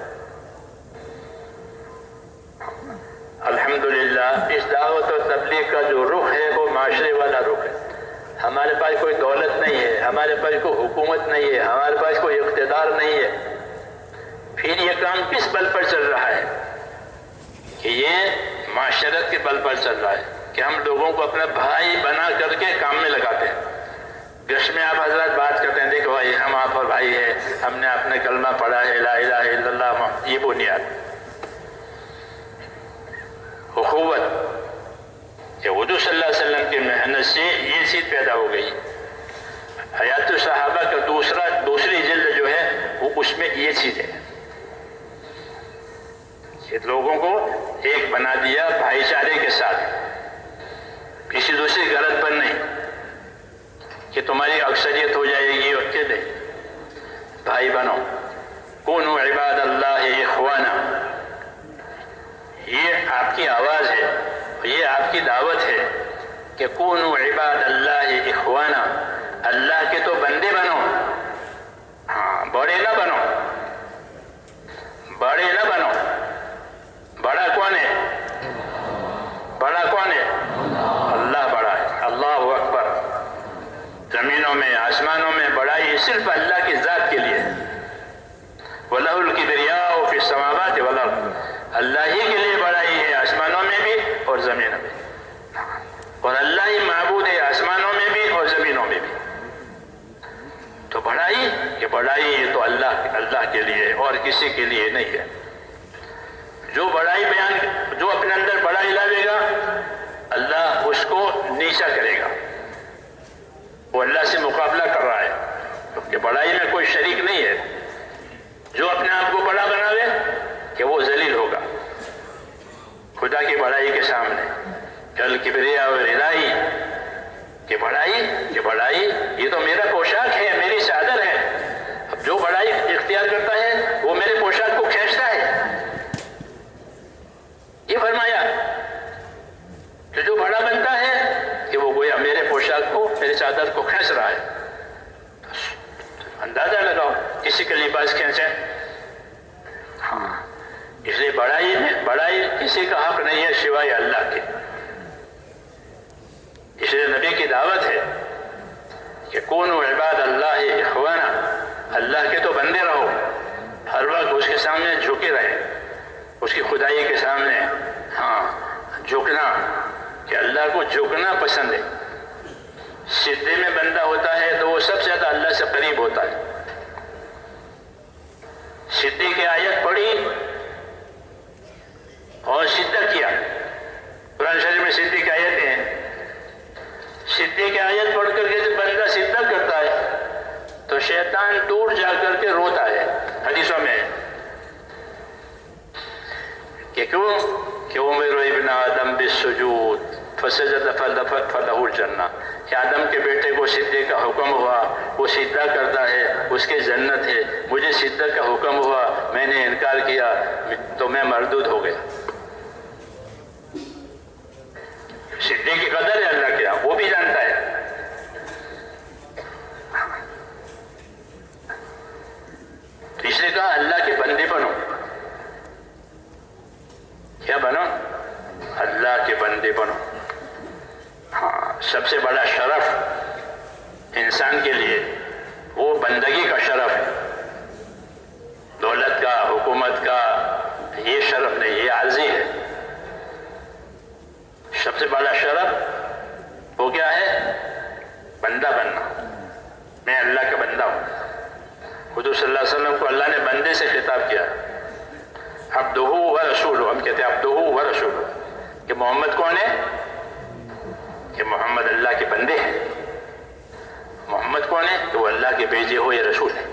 S2: الحمدللہ اس دعوت و تبلیغ کا جو رخ ہے وہ معاشرے والا رخ ہے. ہمارے پاس کوئی دولت نہیں ہے، ہمارے پاس کوئی حکومت نہیں ہے، ہمارے پاس کوئی اقتدار نہیں ہے. پھر یہ کام کس بل پر چل رہا ہے؟ کہ یہ معاشرت کے بل پر چل رہا ہے کہ ہم لوگوں کو اپنا بھائی بنا کر کے کام میں لگاتے ہیں. گشت میں آپ حضرات بات کرتے ہیں، دیکھو بھائی ہم نے اپنے کلمہ پڑھا ہے لا الہ الا اللہ، یہ بنیاد اخوت کہ حضور صلی اللہ علیہ وسلم کی محنت سے یہ چیز پیدا ہو گئی۔ حیات الصحابہ کا دوسری جلد جو ہے وہ اس میں یہ چیز ہے کہ لوگوں کو ایک بنا دیا بھائی چارے کے ساتھ، کسی دوسری غرض پر نہیں کہ تمہاری اکثریت ہو جائے گی اور کہ نہیں، بھائی بنو، کونوا عباد اللہ اخوانا، یہ آپ کی آواز ہے، یہ آپ کی دعوت ہے کہ کونوا عباد اللہ اخوانا، اللہ کے تو بندے بنو، ہاں بڑے نہ بنو، بڑے نہ بنو۔ بڑا کون ہے؟ بڑا کون ہے؟ اللہ بڑا ہے، اللہ اکبر۔ زمینوں میں آسمانوں میں بڑائی صرف اللہ کی ذات کے لیے، وَلَهُ الْكِبْرِيَاءُ فِي السَّمَاوَاتِ وَالْأَرْضِ، اللہ ہی کے لیے بڑائی ہے آسمانوں میں بھی اور زمینوں میں، اور اللہ ہی معبود ہے آسمانوں میں بھی اور زمینوں میں بھی۔ تو بڑائی، یہ بڑائی یہ تو اللہ کے لیے اور کسی کے لیے نہیں ہے۔ جو بڑائی جو اپنے اندر بڑائی لاوے گا اللہ اس کو نیچا کرے گا، وہ اللہ سے مقابلہ کر رہا ہے، کیونکہ بڑائی میں کوئی شریک نہیں ہے۔ جو اپنے آپ کو بڑا بناوے کہ وہ ذلیل ہوگا خدا کی بڑائی کے سامنے۔ کل کبریا و ردائی، کہ بڑائی یہ تو میرا پوشاک ہے، میری چادر ہے۔ اب جو بڑائی اختیار کرتا ہے وہ میرے پوشاک کو کھینچتا ہے، یہ فرمایا کہ جو بڑا بنتا ہے کہ وہ گویا میرے پوشاک کو، میرے چادر کو کھینچ رہا ہے۔ اندازہ لگاؤ کسی کے لباس کھینچے، ہاں، اس لیے بڑائی کسی کا حق نہیں ہے سوائے اللہ کے۔ اس لیے نبی کی دعوت ہے کہ کونوا عباد اللہ اخوانا، اللہ کے تو بندے رہو، ہر وقت اس کے سامنے جھکے رہے، اس کی خدائی کے سامنے ہاں جھکنا، کہ اللہ کو جھکنا پسند ہے۔ سجدے میں بندہ ہوتا ہے تو وہ سب سے زیادہ اللہ سے قریب ہوتا ہے۔ سجدے کی آیت پڑھی اور سجدہ کیا، قرآن شریف میں سجدے کی آیتیں ہیں۔ سجدے کی آیت پڑھ کر کے جب بندہ سجدہ کرتا ہے تو شیطان دور جا کر کے روتا ہے، حدیثوں میں کہ کیوں کہ امر ابن آدم بالسجود فسجد فلہ الجنہ، کہ آدم کے بیٹے کو سجدے کا حکم ہوا، وہ سجدہ کرتا ہے، اس کے جنت ہے۔ مجھے سجدہ کا حکم ہوا، میں نے انکار کیا تو میں مردود ہو گیا۔ سجدے کی قدر ہے اللہ کے یہاں، وہ بھی جانتا ہے۔ تو اس نے کہا اللہ کے بندے بنو، کیا بنو؟ اللہ کے بندے بنو۔ ہاں، سب سے بڑا شرف انسان کے لیے وہ بندگی کا شرف ہے، دولت کا، حکومت کا یہ شرف نہیں، یہ عارضی ہے۔ سب سے بڑا شرف وہ کیا ہے؟ بندہ بننا، میں اللہ کا بندہ ہوں۔ حضور صلی اللہ علیہ وسلم کو اللہ نے بندے سے خطاب کیا، عبدہ و رسولہ، ہم کہتے ہیں عبدہ و رسولہ، کہ محمد کون ہے؟ کہ محمد اللہ کے بندے ہیں۔ محمد کون ہے؟ کہ وہ اللہ کے بھیجے ہوئے رسول ہیں۔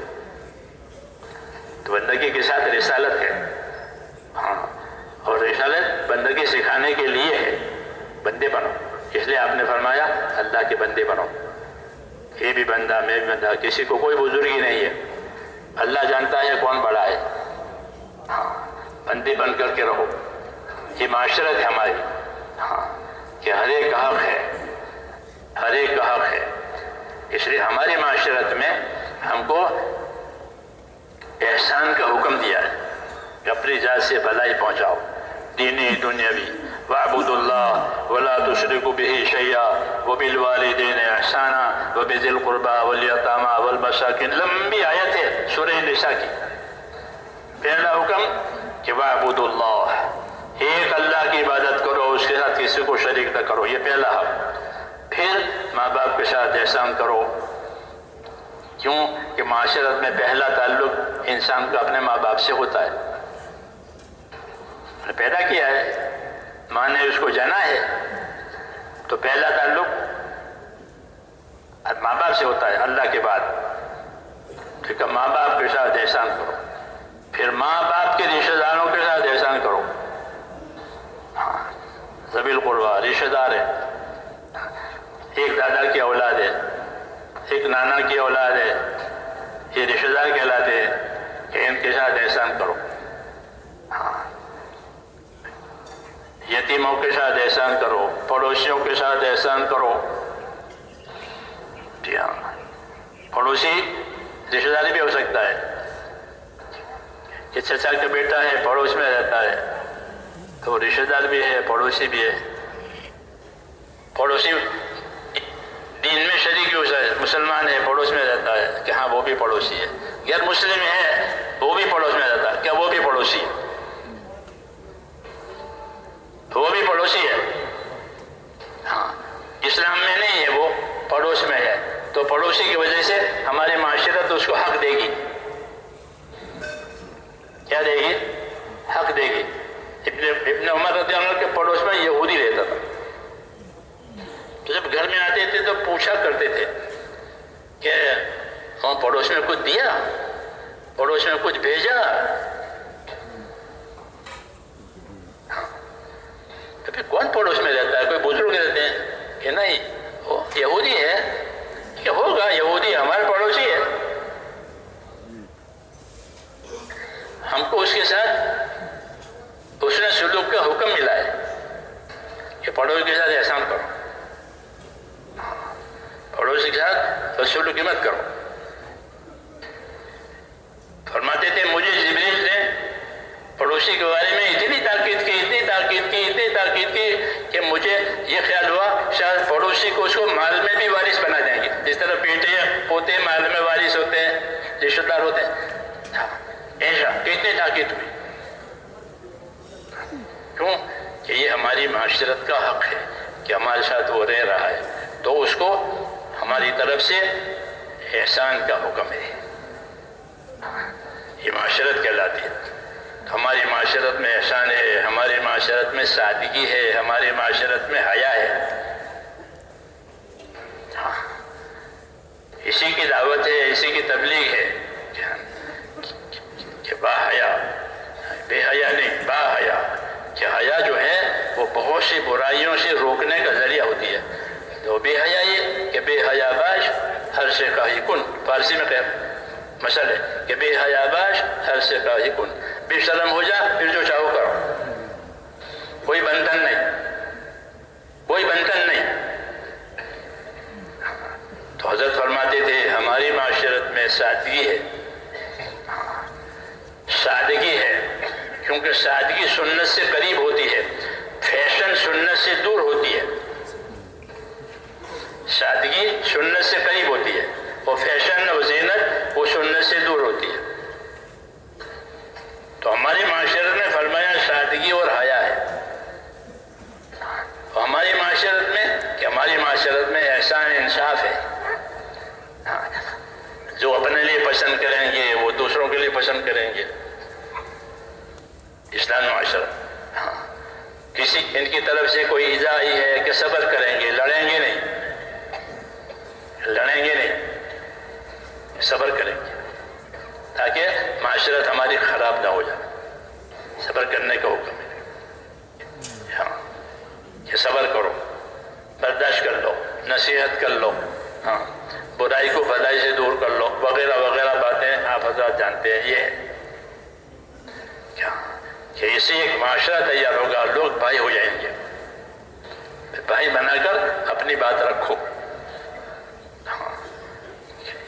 S2: تو بندگی کے ساتھ رسالت ہے، ہاں، اور رسالت بندگی سکھانے کے لیے ہے، بندے بنو۔ اس لیے آپ نے فرمایا اللہ کے بندے بنو، یہ بھی بندہ میں بھی بندہ، کسی کو کوئی بزرگی نہیں ہے، اللہ جانتا ہے کون بڑا ہے، ہاں، بندے بن کر کے رہو۔ یہ معاشرت ہے ہماری، ہاں، کہ ہر ایک کا حق ہے، ہر ایک کا حق ہے۔ اس لیے ہماری معاشرت میں ہم کو احسان کا حکم دیا ہے کہ اپنی ذات سے بھلائی پہنچاؤ، دینی دنیاوی، وَاعْبُدُوا اللَّهَ وَلَا تُشْرِكُوا بِهِ شَيْئًا وَبِالْوَالِدَيْنِ إِحْسَانًا وَبِذِي الْقُرْبَى وَالْيَتَامَى وَالْمَسَاكِينِ، لمبی آیت ہے سورہ نساء کی۔ پہلا حکم کہ وَاعْبُدُوا اللَّهَ، ایک اللہ کی عبادت کرو، اس کے ساتھ کسی کو شریک نہ کرو، یہ پہلا حق۔ پھر ماں باپ کے ساتھ احسان کرو، کیوں کہ معاشرت میں پہلا تعلق انسان کا اپنے ماں باپ سے ہوتا ہے. پیدا کیا ہے، ماں نے اس کو جانا ہے، تو پہلا تعلق ماں باپ سے ہوتا ہے اللہ کے بعد. ٹھیک ہے، ماں باپ کے ساتھ احسان کرو، پھر ماں باپ کے رشتہ داروں کے ساتھ احسان کرو. ذوی القربیٰ رشتہ دار ہے، ایک دادا کی اولاد ہے، ایک نانا کی اولاد ہے، یہ رشتہ دار کہلاتے ہیں کہ ان کے ساتھ احسان کرو. یتیموں کے ساتھ احسان کرو، پڑوسیوں کے ساتھ احسان کرو. جی ہاں، پڑوسی رشتہ داری بھی ہو سکتا ہے کہ چچا کا بیٹا ہے پڑوس میں رہتا ہے تو رشتہ دار بھی ہے پڑوسی بھی ہے. پڑوسی دین میں شریک مسلمان ہے پڑوس میں رہتا ہے کہ ہاں وہ بھی پڑوسی ہے. غیر مسلم ہے وہ بھی پڑوس میں رہتا ہے کیا وہ بھی پڑوسی ہے؟ وہ بھی پڑوسی ہے. ہاں، اسلام میں نہیں ہے، وہ پڑوس میں ہے. تو پڑوسی کی وجہ سے ہماری معاشرت اس کو حق دے گی. کیا دے گی؟ حق دے گی. ابن عمر رضی اللہ عنہ کے پڑوس میں یہودی رہتا تھا. تو جب گھر میں آتے تھے تو پوچھا کرتے تھے کہ ہاں پڑوس میں کچھ دیا، پڑوس میں کچھ بھیجا. تو پھر کون پڑوس میں رہتا ہے؟ کوئی بزرگ رہتے ہیں کہ نہیں وہ یہودی ہے، کہ ہوگا یہودی ہمارے پڑوسی ہے. ہم کو اس کے ساتھ اس نے سلوک کا حکم ملا ہے کہ پڑوسی کے ساتھ احسان کرو، پڑوسی کے ساتھ سلوک مت کرو. فرماتے تھے مجھے جبریل نے پڑوسی کے بارے میں اتنی تاکید کی کہ مجھے یہ خیال ہوا شاید پڑوسی کو اس کو مال میں بھی وارث بنا دیں گے، جس طرح بیٹے پوتے مال میں وارث ہوتے ہیں، رشتہ دار ہوتے ہیں. ایسا کتنی تاکید ہوئی. کیوں کہ یہ ہماری معاشرت کا حق ہے کہ ہمارے ساتھ وہ رہ رہا ہے تو اس کو ہماری طرف سے احسان کا حکم ہے. یہ معاشرت کہلاتی ہے. ہماری معاشرت میں احسان ہے، ہماری معاشرت میں سادگی ہے، ہماری معاشرت میں حیا ہے. اسی کی دعوت ہے، اسی کی تبلیغ ہے کہ با حیا، بے حیا نہیں، با حیا. کہ حیا جو ہے وہ بہت سی برائیوں سے روکنے کا ذریعہ ہوتی ہے. تو بے حیا یہ کہ بے حیا باش ہر سے کا ہی کن، فارسی میں کہ مثل ہے کہ بے حیا باش ہر سے کا ہی کن. بے شرم ہو جا پھر جو چاہو کرو، کوئی بندھن نہیں، کوئی بندھن نہیں. تو حضرت فرماتے تھے ہماری معاشرت میں سادگی ہے، سادگی ہے کیونکہ سادگی سنت سے قریب ہوتی ہے، فیشن سنت سے دور ہوتی ہے. سادگی سنت سے قریب ہوتی ہے اور فیشن اور زینت وہ سنت سے دور ہوتی ہے. تو ہماری معاشرت میں فرمایا سادگی اور حیا ہے. اور ہماری معاشرت میں کہ ہماری معاشرت میں احسان انصاف ہے. جو اپنے لیے پسند کریں گے وہ دوسروں کے لیے پسند کریں گے. اسلام معاشرت کسی ان کی طرف سے کوئی ایذا آئی ہے کہ صبر کریں گے، لڑیں گے نہیں، صبر کریں گے تاکہ معاشرت ہماری خراب نہ ہو جائے. صبر کرنے کا حکم ہے. ہاں کہ صبر کرو، برداشت کر لو، نصیحت کر لو، ہاں برائی کو بھلائی سے دور کر لو، وغیرہ وغیرہ باتیں آپ حضرات جانتے ہیں. یہ کیا کہ اس سے ایک معاشرہ تیار ہوگا، لوگ بھائی ہو جائیں گے. بھائی بنا کر اپنی بات رکھو.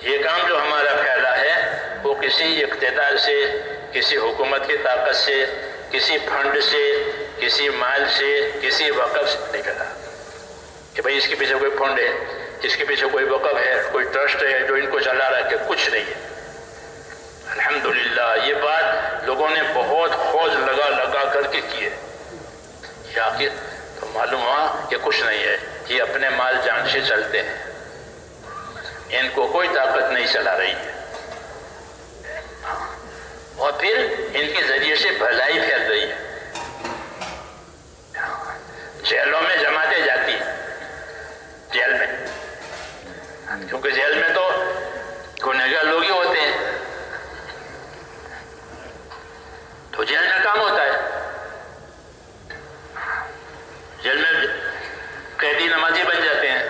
S2: یہ کام جو ہمارا پھیلا ہے وہ کسی اقتدار سے، کسی حکومت کی طاقت سے، کسی فنڈ سے، کسی مال سے، کسی وقف سے نہیں پھیلا کہ بھئی اس کے پیچھے کوئی فنڈ ہے، اس کے پیچھے کوئی وقف ہے، کوئی ٹرسٹ ہے جو ان کو چلا رہا ہے، کہ کچھ نہیں ہے. الحمدللہ یہ بات لوگوں نے بہت خوض لگا کر کے کی ہے. یہ آخر تو معلوم ہوا کہ کچھ نہیں ہے، یہ اپنے مال جان سے چلتے ہیں. ان کو کوئی طاقت نہیں چلا رہی ہے، اور پھر ان کے ذریعے سے بھلائی پھیل رہی ہے۔ جیلوں میں جماعتیں جاتی ہیں، جیل میں، کیونکہ جیل میں تو گنہگار لوگ ہی ہوتے ہیں، تو جیل میں کام ہوتا ہے۔ جیل میں قیدی نمازی بن جاتے ہیں،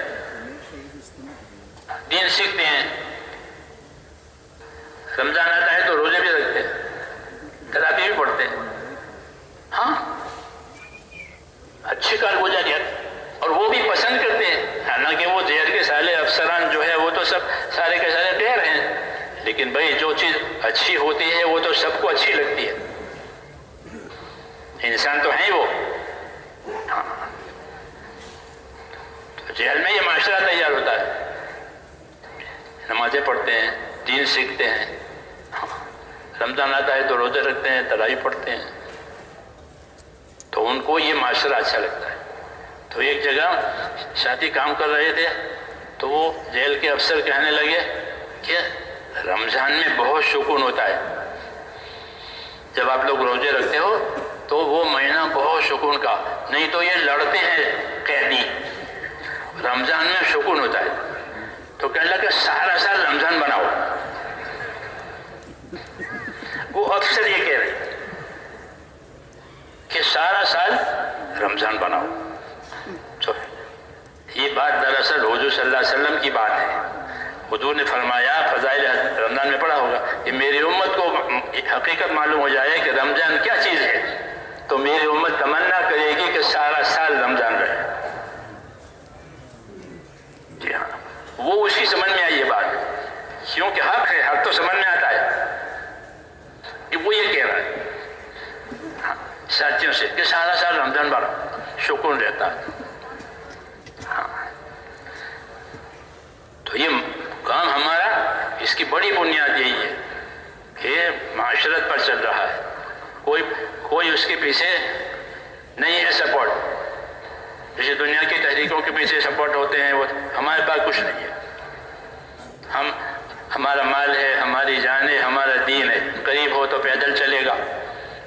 S2: دین سیکھتے ہیں، رمضان آتا ہے تو روزے بھی رکھتے ہیں، تراویح بھی پڑھتے ہیں، ہاں اچھی کارگزاریت، اور وہ بھی پسند کرتے ہیں۔ حالانکہ وہ جیل کے سارے افسران جو ہے وہ تو سب سارے کے سارے غیر ہیں، لیکن بھائی جو چیز اچھی ہوتی ہے وہ تو سب کو اچھی لگتی ہے، انسان تو ہیں وہ۔ ہاں، تو جیل میں یہ معاشرہ تیار ہوتا ہے، نمازیں پڑھتے ہیں، دین سیکھتے ہیں، رمضان آتا ہے تو روزے رکھتے ہیں، تراویح پڑھتے ہیں، تو ان کو یہ معاشرہ اچھا لگتا ہے۔ تو ایک جگہ ساتھی کام کر رہے تھے، تو وہ جیل کے افسر کہنے لگے کہ رمضان میں بہت سکون ہوتا ہے، جب آپ لوگ روزے رکھتے ہو تو وہ مہینہ بہت سکون کا، نہیں تو یہ لڑتے ہیں قیدی، رمضان میں سکون ہوتا ہے۔ تو کہنے لگا سارا سال رمضان بناؤ، وہ افسر یہ کہہ رہے کہ سارا سال رمضان بناؤ۔ تو یہ بات دراصل حضور صلی اللہ علیہ وسلم کی بات ہے۔ حضور نے فرمایا، فضائل رمضان میں پڑھا ہوگا، کہ میری امت کو حقیقت معلوم ہو جائے کہ رمضان کیا چیز ہے، تو میری امت تمنا کرے گی کہ سارا سال رمضان رہے۔ جی ہاں، وہ اس کی سمجھ میں آئی یہ بات، کیونکہ حق ہے، حق تو سمجھ میں آتا ہے، کہ وہ یہ کہہ رہا ہے ساتھیوں سے کہ سارا سال رمضان بھر سکون رہتا ہے۔ ہاں، تو یہ کام ہمارا، اس کی بڑی بنیاد یہی ہے کہ معاشرت پر چل رہا ہے، کوئی اس کے پیچھے نہیں ہے سپورٹ، جیسے دنیا کی تحریکوں کے پیچھے سپورٹ ہوتے ہیں، وہ ہمارے پاس کچھ نہیں ہے۔ ہمارا مال ہے، ہماری جان ہے، ہمارا دین ہے، قریب ہو تو پیدل چلے گا،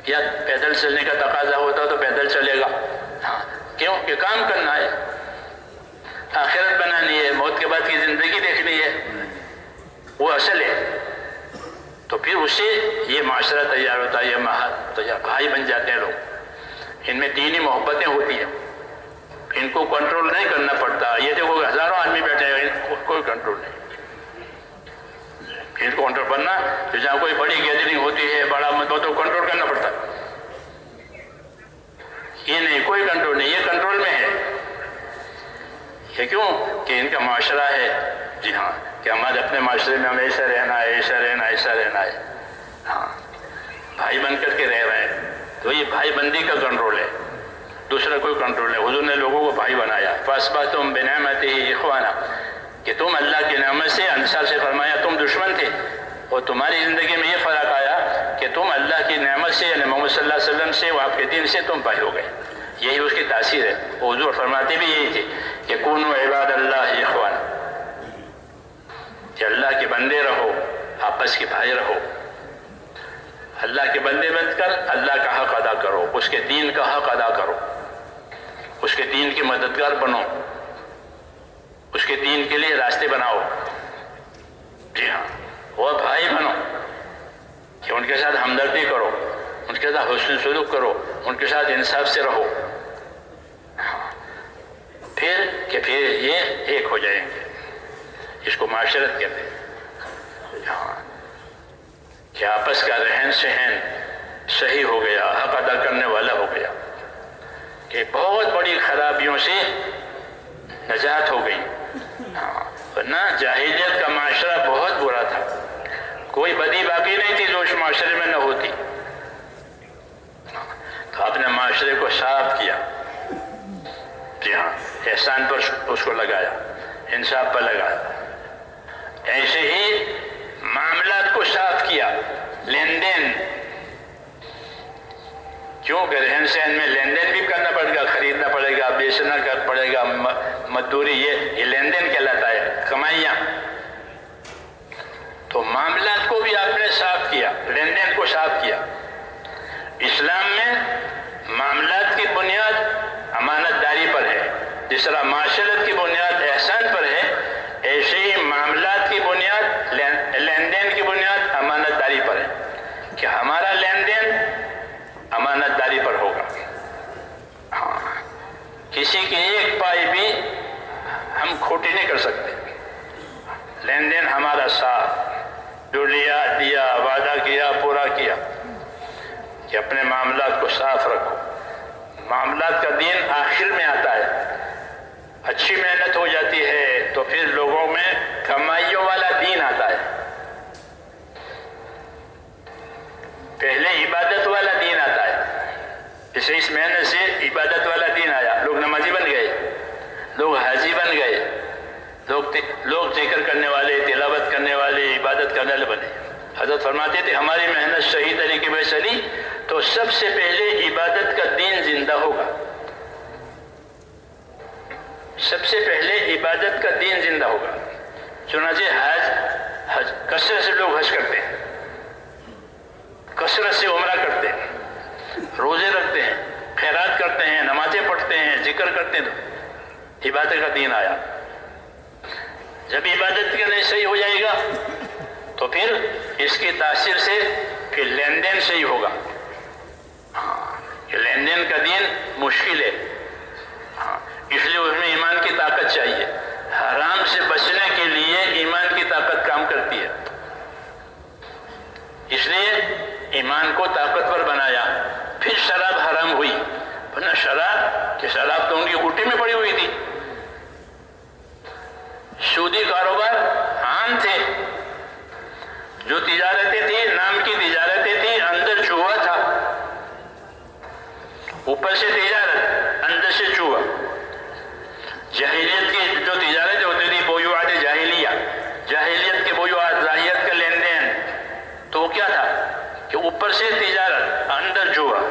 S2: یا پیدل چلنے کا تقاضا ہوتا تو پیدل چلے گا۔ ہاں، کیوں کہ کام کرنا ہے، آخرت بنانی ہے، موت کے بعد کی زندگی دیکھنی ہے، وہ اصل ہے۔ تو پھر اس سے یہ معاشرہ تیار ہوتا ہے، یہ بھائی بن جاتے ہیں لوگ، ان میں دینی محبتیں ہوتی ہیں، ان کو کنٹرول نہیں کرنا پڑتا۔ یہ دیکھو ہزاروں آدمی بیٹھے ہیں، ان کو کوئی کنٹرول نہیں، ان کو کنٹرول کرنا، تو جہاں کوئی بڑی گیدرنگ ہوتی ہے، بڑا مطلب تو کنٹرول کرنا پڑتا، یہ نہیں، کوئی کنٹرول نہیں، یہ کنٹرول میں ہے۔ یہ کیوں کہ ان کا معاشرہ ہے، جی ہاں، کہ ہمارے اپنے معاشرے میں ہمیں ایسا رہنا ہے، ایسا رہنا ہے، ایسا رہنا ہے، ہاں، بھائی بن کر کے رہ رہے ہیں، تو یہ بھائی بندی کا کنٹرول ہے، دوسرا کوئی کنٹرول نہیں۔ حضور نے لوگوں کو بھائی بنایا، فَأَصْبَحْتُمْ بِنِعْمَتِهِ إِخْوَانًا، کہ تم اللہ کی نعمت سے، انصار سے فرمایا تم دشمن تھے، اور تمہاری زندگی میں یہ فرق آیا کہ تم اللہ کی نعمت سے، یعنی محمد صلی اللہ علیہ وسلم سے، وہ آپ کے دین سے تم بھائی ہو گئے، یہی اس کی تاثیر ہے۔ حضور فرماتے بھی یہی تھے کہ کونوا عباد اللہ اخوانا، کہ اللہ کے بندے رہو، آپس کے بھائی رہو، اللہ کے بندے بن کر اللہ کا حق ادا کرو، اس کے دین کا حق ادا کرو، اس کے دین کے مددگار بنو، اس کے دین کے لیے راستے بناؤ، جی ہاں، وہ بھائی بنو، کہ ان کے ساتھ ہمدردی کرو، ان کے ساتھ حسن سلوک کرو، ان کے ساتھ انصاف سے رہو، پھر یہ ایک ہو جائیں گے، اس کو معاشرت کہتے ہیں، کہ آپس کا رہن سہن صحیح ہو گیا، حق ادا کرنے والا ہو گیا، کہ بہت بڑی خرابیوں سے نجات ہو گئی۔ ورنہ جاہلیت کا معاشرہ بہت برا تھا، کوئی بدی باقی نہیں تھی جو اس معاشرے میں نہ ہوتی، تو آپ نے معاشرے کو صاف کیا، جی ہاں، احسان پر اس کو لگایا، انصاف پر لگایا، ایسے ہی معاملات کو صاف کیا، لین دین، کیونکہ رہن سہن میں لین دین بھی کرنا پڑے گا، خریدنا پڑے گا، بیچنا پڑے گا، مزدوری، یہ لین دین کہلاتا ہے، کمائیاں، کیا، لین دین کو صاف کیا۔ اسلام میں معاملات کی بنیاد امانت داری پر ہے، جس طرح معاشرت کی بنیاد احسان پر ہے، ایسے ہی معاملات کی بنیاد لین دین کی بنیاد امانت داری پر ہے کہ ہمارا لین دین امانت داری پر ہوگا۔ ہاں، کسی کی ایک پائی بھی ہم کھوٹی نہیں کر سکتے۔ لین دین ہمارا صاف، جو لیا دیا، وعدہ کیا پورا کیا، کہ اپنے معاملات کو صاف رکھو۔ معاملات کا دین آخر میں آتا ہے، اچھی محنت ہو جاتی ہے تو پھر لوگوں میں کمائیوں والا دین آتا ہے۔ پہلے عبادت والا دین آتا ہے، اسے اس محنت سے عبادت والا دین آیا، لوگ نمازی بن گئے، لوگ حاجی بن گئے، لوگ ذکر کرنے والے، تلاوت کرنے والے، عبادت کرنے والے بنے۔ حضرت فرماتے تھے ہماری محنت صحیح طریقے میں چلی تو سب سے پہلے عبادت کا دین زندہ ہوگا، سب سے پہلے عبادت کا دین زندہ ہوگا۔ چنانچہ حج کثرت سے لوگ حج کرتے ہیں، کثرت سے عمرہ کرتے ہیں، روزے رکھتے ہیں، خیرات کرتے ہیں، نمازیں پڑھتے ہیں، ذکر کرتے ہیں، تو عبادت کا دین آیا۔ جب عبادت کا نہیں صحیح ہو جائے گا تو پھر اس کی تاثیر سے پھر لین دین صحیح ہوگا۔ کہ لین دین کا دین مشکل ہے، اس لیے اس میں ایمان کی طاقت چاہیے۔ حرام سے بچنے کے لیے ایمان کی طاقت کام کرتی ہے، اس لیے ایمان کو طاقتور بنایا۔ پھر شراب حرام ہوئی، ورنہ شراب تو ان کی گھٹی میں پڑی ہوئی تھی۔ سودی کاروبار عام تھے، جو تجارتیں تھی نام کی تجارتیں تھی، اندر چوہا تھا، اوپر سے تجارت اندر سے چوہا۔ جاہلیت کی جو تجارتیں ہوتی تھی، بیوعات جاہلیہ، جاہلیت کے بیوعات، ظاہریت کا لین دین، تو وہ کیا تھا کہ اوپر سے تجارت اندر چوہا،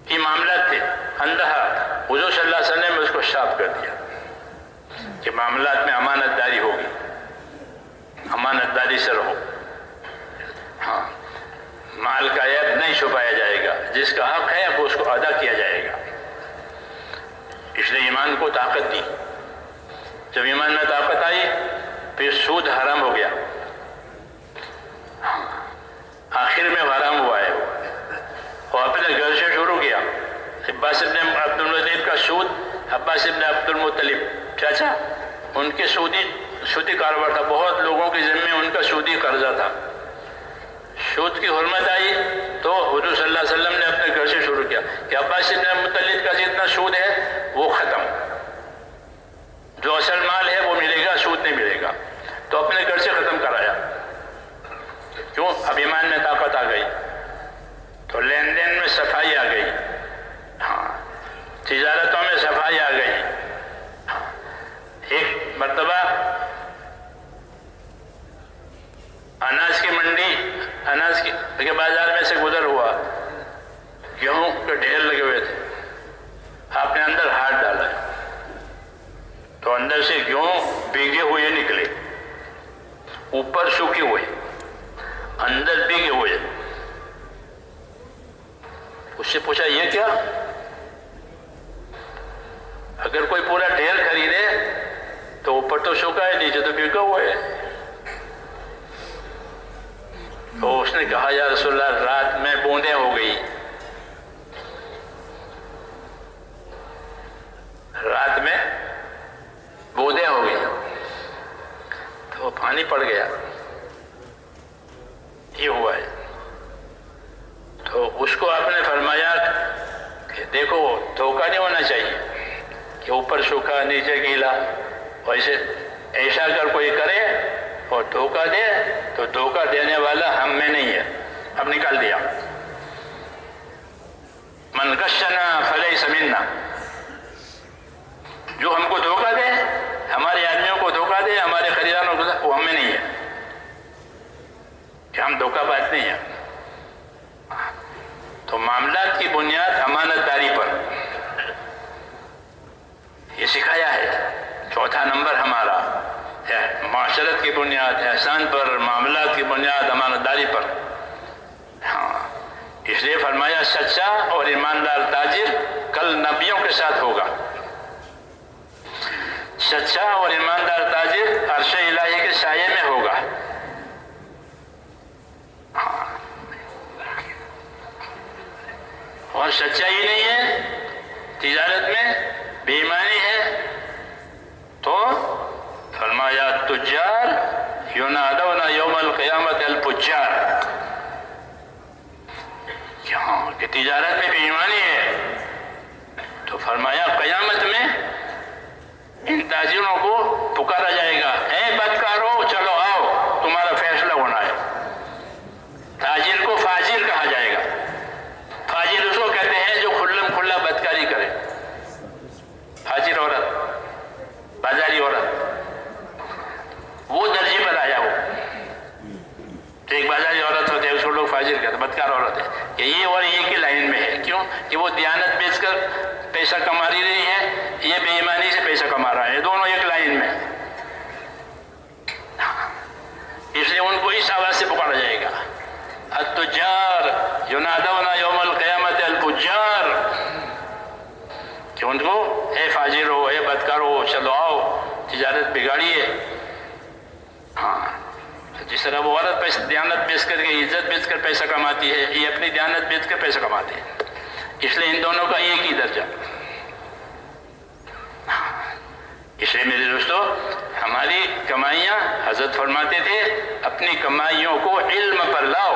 S2: یہ معاملات تھے اندھا۔ حضور صلی اللہ علیہ وسلم نے اس کو صاف کر دیا کہ معاملات میں امانت داری ہوگی، امانت داری سے رہو۔ ہاں، مال کا عیب نہیں چھپایا جائے گا، جس کا حق ہے وہ اس کو ادا کیا جائے گا۔ اس لیے ایمان کو طاقت دی۔ جب ایمان میں طاقت آئی پھر سود حرام ہو گیا، آخر میں حرام ہوا ہے، اور اپنے گھر سے شروع کیا۔ عباس ابن عبد المطلب کا سود، عباس ابن عبد المطلب چاچا، ان کے سودی کاروبار تھا، بہت لوگوں کے ذمے ان کا سودی قرضہ تھا۔ سود کی حرمت آئی تو حضور صلی اللہ علیہ وسلم نے اپنے گھر سے شروع کیا کہ عباس ابن مطلب کا جتنا سود ہے وہ ختم، جو اصل مال ہے وہ ملے گا، سود نہیں ملے گا، تو اپنے گھر سے ختم کرایا۔ کیوں؟ اب ایمان میں طاقت آ گئی تو لین دین میں صفائی آ گئی، ہاں، تجارتوں میں صفائی آ گئی۔ ایک مرتبہ اناج کی منڈی، اناج کے بازار میں سے گزر ہوا، گیہوں کے ڈھیر لگے ہوئے تھے، آپ نے اندر ہاتھ ڈالا تو اندر سے گیہوں بھیگے ہوئے نکلے، اوپر سوکھے ہوئے، اندر بھیگے ہوئے۔ اس سے پوچھا یہ کیا؟ اگر کوئی پورا ڈھیر خریدے تو اوپر تو سوکھا ہے، نیچے تو بھیگا ہوا ہے۔ تو اس نے کہا یا رسول اللہ، رات میں بوندیں ہو گئی، رات میں بوندیں ہو گئی تو پانی پڑ گیا، یہ ہوا ہے۔ تو اس کو آپ نے فرمایا کہ دیکھو دھوکہ نہیں ہونا چاہیے کہ اوپر سوکھا نیچے گیلا، ویسے ایسا اگر کوئی کرے اور دھوکہ دے تو دھوکہ دینے والا ہم میں نہیں ہے، اب نکال دیا۔ من غشنا فلیس منا، جو ہم کو دھوکہ دے، ہمارے آدمیوں کو دھوکہ دے، ہمارے خریداروں کو، وہ ہم میں نہیں ہے، کہ ہم دھوکہ باز نہیں ہیں۔ تو معاملات کی بنیاد امانت داری پر یہ سکھایا ہے۔ چوتھا نمبر ہمارا ہے معاشرت کی بنیاد، احسان پر، معاملات کی بنیاد امانتداری پر۔ ہاں، اس لیے فرمایا سچا اور ایماندار تاجر کل نبیوں کے ساتھ ہوگا۔ سچا اور ایماندار تاجر عرش الہی کے سائے میں ہوگا۔ اور سچائی نہیں ہے تجارت میں، بے ایمانی ہے، تو فرمایا تجار ینادون یوم القیامت الفجار، کہ تجارت میں بے ایمانی ہے تو فرمایا قیامت میں ان تاجروں کو پکارا جائے گا، اے بدکارو چلو آؤ تمہارا فیصلہ ہونا ہے۔ تاجر کو فاجر کہا جائے گا۔ فاجر اس کو کہتے ہیں جو کھلم کھلا بدکاری کرے، فاجر عورت، بازاری عورت، وہ درجے پر آیا وہ۔ تو ایک بازاری عورت ہوتے ہیں اس کو لوگ فاجر کہتے ہیں، بدکار عورت ہے، کہ یہ اور یہ کی لائن میں ہے۔ کیوں؟ کہ وہ دیانت بیچ کر پیسہ کما رہی ہے، یہ بے ایمانی سے پیسہ کما رہا ہے، دونوں ایک لائن میں۔ اس لیے ان کو اس آواز سے پکارا جائے گا، التجار ینادون یوم القیامت الفجار، کہ ان کو اے فاجر ہو، اے بدکار ہو، چلو آؤ تجارت بگاڑیے۔ ہاں، جس طرح وہ عورت پیسہ دیانت بیچ کر کے، عزت بیچ کر پیسہ کماتی ہے، یہ اپنی دیانت بیچ کر پیسہ کماتے ہیں۔ اس لیے ان دونوں کا ایک ہی درجہ۔ اس لیے میرے دوستو، ہماری کمائیاں، حضرت فرماتے تھے اپنی کمائیوں کو علم پر لاؤ،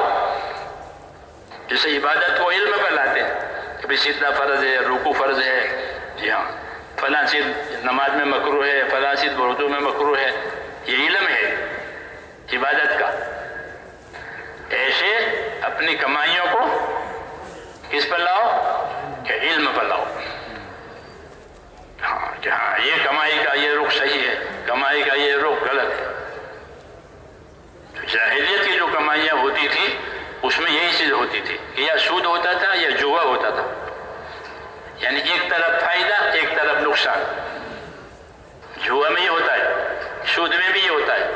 S2: جیسے عبادت کو علم پر لاتے ہیں، کبھی سجدہ فرض ہے، رکوع فرض ہے، جی ہاں، فلاں چیز نماز میں مکروہ ہے، فلاں چیز وضو میں مکروہ ہے، یہ علم ہے عبادت کا۔ ایسے اپنی کمائیوں کو کس پر لاؤ؟ کہ علم پر لاؤ۔ ہاں، کہ ہاں یہ کمائی کا یہ رخ صحیح ہے، کمائی کا یہ رخ غلط ہے۔ جاہلیت کی جو کمائیاں ہوتی تھی اس میں یہی چیز ہوتی تھی کہ یا سود ہوتا تھا یا جوا ہوتا تھا، یعنی ایک طرف فائدہ ایک طرف نقصان۔ جوا میں یہ ہوتا ہے، سود میں بھی یہ ہوتا ہے،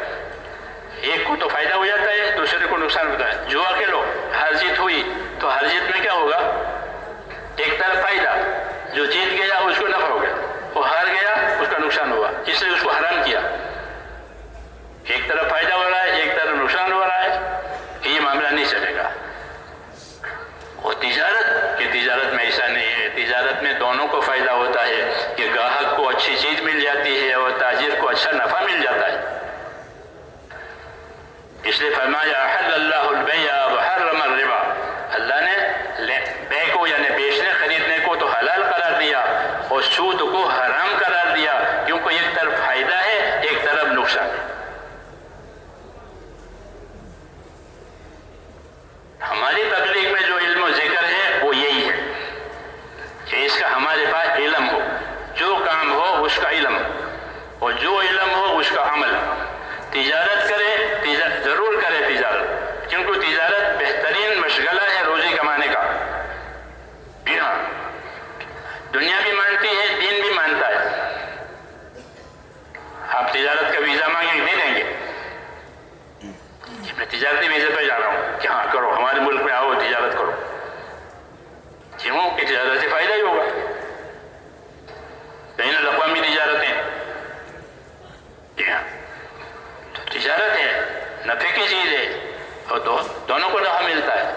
S2: ایک کو تو فائدہ ہو جاتا ہے، دوسرے کو نقصان ہوتا ہے۔ جوا کے لو، ہار جیت ہوئی تو ہار جیت میں کیا ہوگا؟ ایک طرف فائدہ، جو جیت گیا اس کو نفع ہو گیا، وہ ہار گیا اس کا نقصان ہوا، اس لیے اس کو حرام کیا۔ ایک طرف فائدہ ہو رہا ہے ایک طرف نقصان ہو رہا ہے، یہ معاملہ نہیں چلے گا۔ اور تجارت میں ایسا نہیں ہے، تجارت میں دونوں کو فائدہ ہوتا ہے کہ گاہک کو اچھی چیز مل جاتی ہے اور تاجر کو اچھا نفع مل جاتا ہے۔ اس لیے فرمایا احل اللہ البیع وحرم الربا، اللہ نے بے کو یعنی بیچنے خریدنے کو تو حلال قرار دیا اور سود کو حرام قرار دیا، کیونکہ ایک طرف فائدہ ہے ایک طرف نقصان ہے۔ ہماری تبلیغ میں جو علم و ذکر ہے وہ یہی ہے کہ اس کا ہمارے پاس علم ہو، جو کام ہو اس کا علم، اور جو علم ہو اس کا عمل۔ تجارت کرے، ضرور کرے تجارت، کیونکہ تجارت بہترین مشغلہ ہے روزی کمانے کا۔ جی ہاں، دنیا بھی مانتی ہے، دین بھی مانتا ہے۔ آپ تجارت کا ویزا مانگیں دے دیں گے، میں تجارتی ویزے پہ جا رہا ہوں کہ ہاں کرو، ہمارے ملک میں آؤ تجارت کرو، کیوں کہ تجارت سے فائدہ ہی ہوگا۔ بین الاقوامی تجارتیں، جی ہاں، تو تجارت ہے، نفع کی چیز ہے، اور دونوں کو نفع ملتا ہے،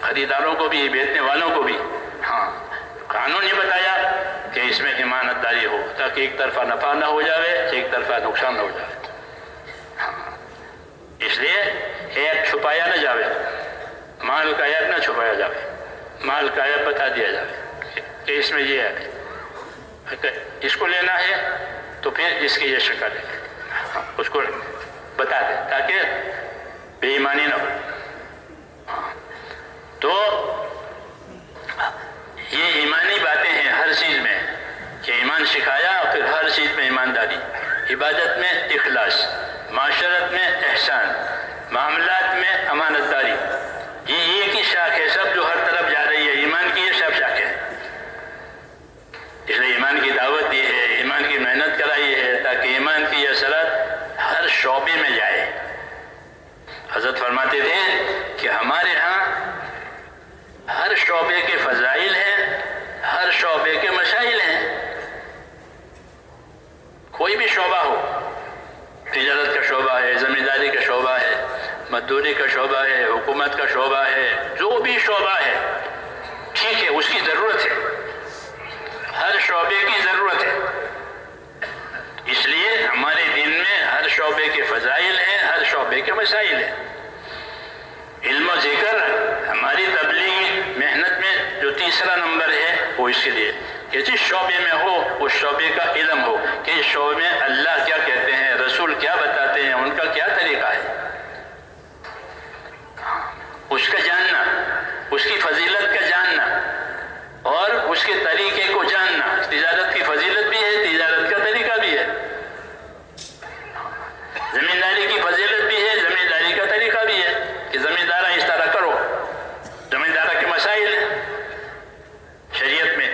S2: خریداروں کو بھی بیچنے والوں کو بھی۔ ہاں، قانون یہ بتایا کہ اس میں امانت داری ہو تاکہ ایک طرفہ نفع نہ ہو جائے ایک طرفہ نقصان نہ ہو جائے۔ اس لیے عیب چھپایا نہ جاوے، مال کا عیب نہ چھپایا جاوے، مال کا عیب بتا دیا جائے کہ اس میں یہ ہے، اس کو لینا ہے تو پھر اس کی یہ شکل ہے، اس کو بتا دیں تاکہ بے ایمانی نہ ہو۔ تو یہ ایمانی باتیں ہیں ہر چیز میں، کہ ایمان سکھایا اور پھر ہر چیز میں ایمانداری، عبادت میں اخلاص، معاشرت میں احسان، معاملات میں امانت داری۔ یہ ایک ہی شاخ ہے سب جو ہر طرف جا رہی ہے، ایمان کی یہ سب شاخیں ہیں۔ اس لیے ایمان کی دعوت دی ہے، ایمان کی محنت کرائی ہے تاکہ ایمان کی یہ اثرات ہر شعبے حضرت فرماتے تھے کہ ہمارے ہاں ہر شعبے کے فضائل ہیں، ہر شعبے کے مسائل ہیں. کوئی بھی شعبہ ہو، تجارت کا شعبہ ہے، زمینداری کا شعبہ ہے، مزدوری کا شعبہ ہے، حکومت کا شعبہ ہے، جو بھی شعبہ ہے ٹھیک ہے، اس کی ضرورت ہے، ہر شعبے کی ضرورت ہے. اس لیے ہمارے دین میں ہر شعبے کے فضائل ہیں، ہر شعبے کے مسائل ہیں. علم و ذکر ہماری تبلیغی محنت میں جو تیسرا نمبر ہے وہ اس کے لیے کہ جس شعبے میں ہو اس شعبے کا علم ہو کہ اس شعبے میں اللہ کیا کہتے ہیں، رسول کیا بتاتے ہیں، ان کا کیا طریقہ ہے، اس کا جاننا، اس کی فضیلت کا جاننا اور اس کے طریقے کو جاننا. تجارت کی فضیلت بھی ہے، تجارت کا طریقہ بھی ہے. زمینداری کی فضیلت بھی ہے، زمینداری کا طریقہ بھی ہے کہ زمیندارہ اس طرح کرو. زمیندارہ کے مسائل ہیں شریعت میں.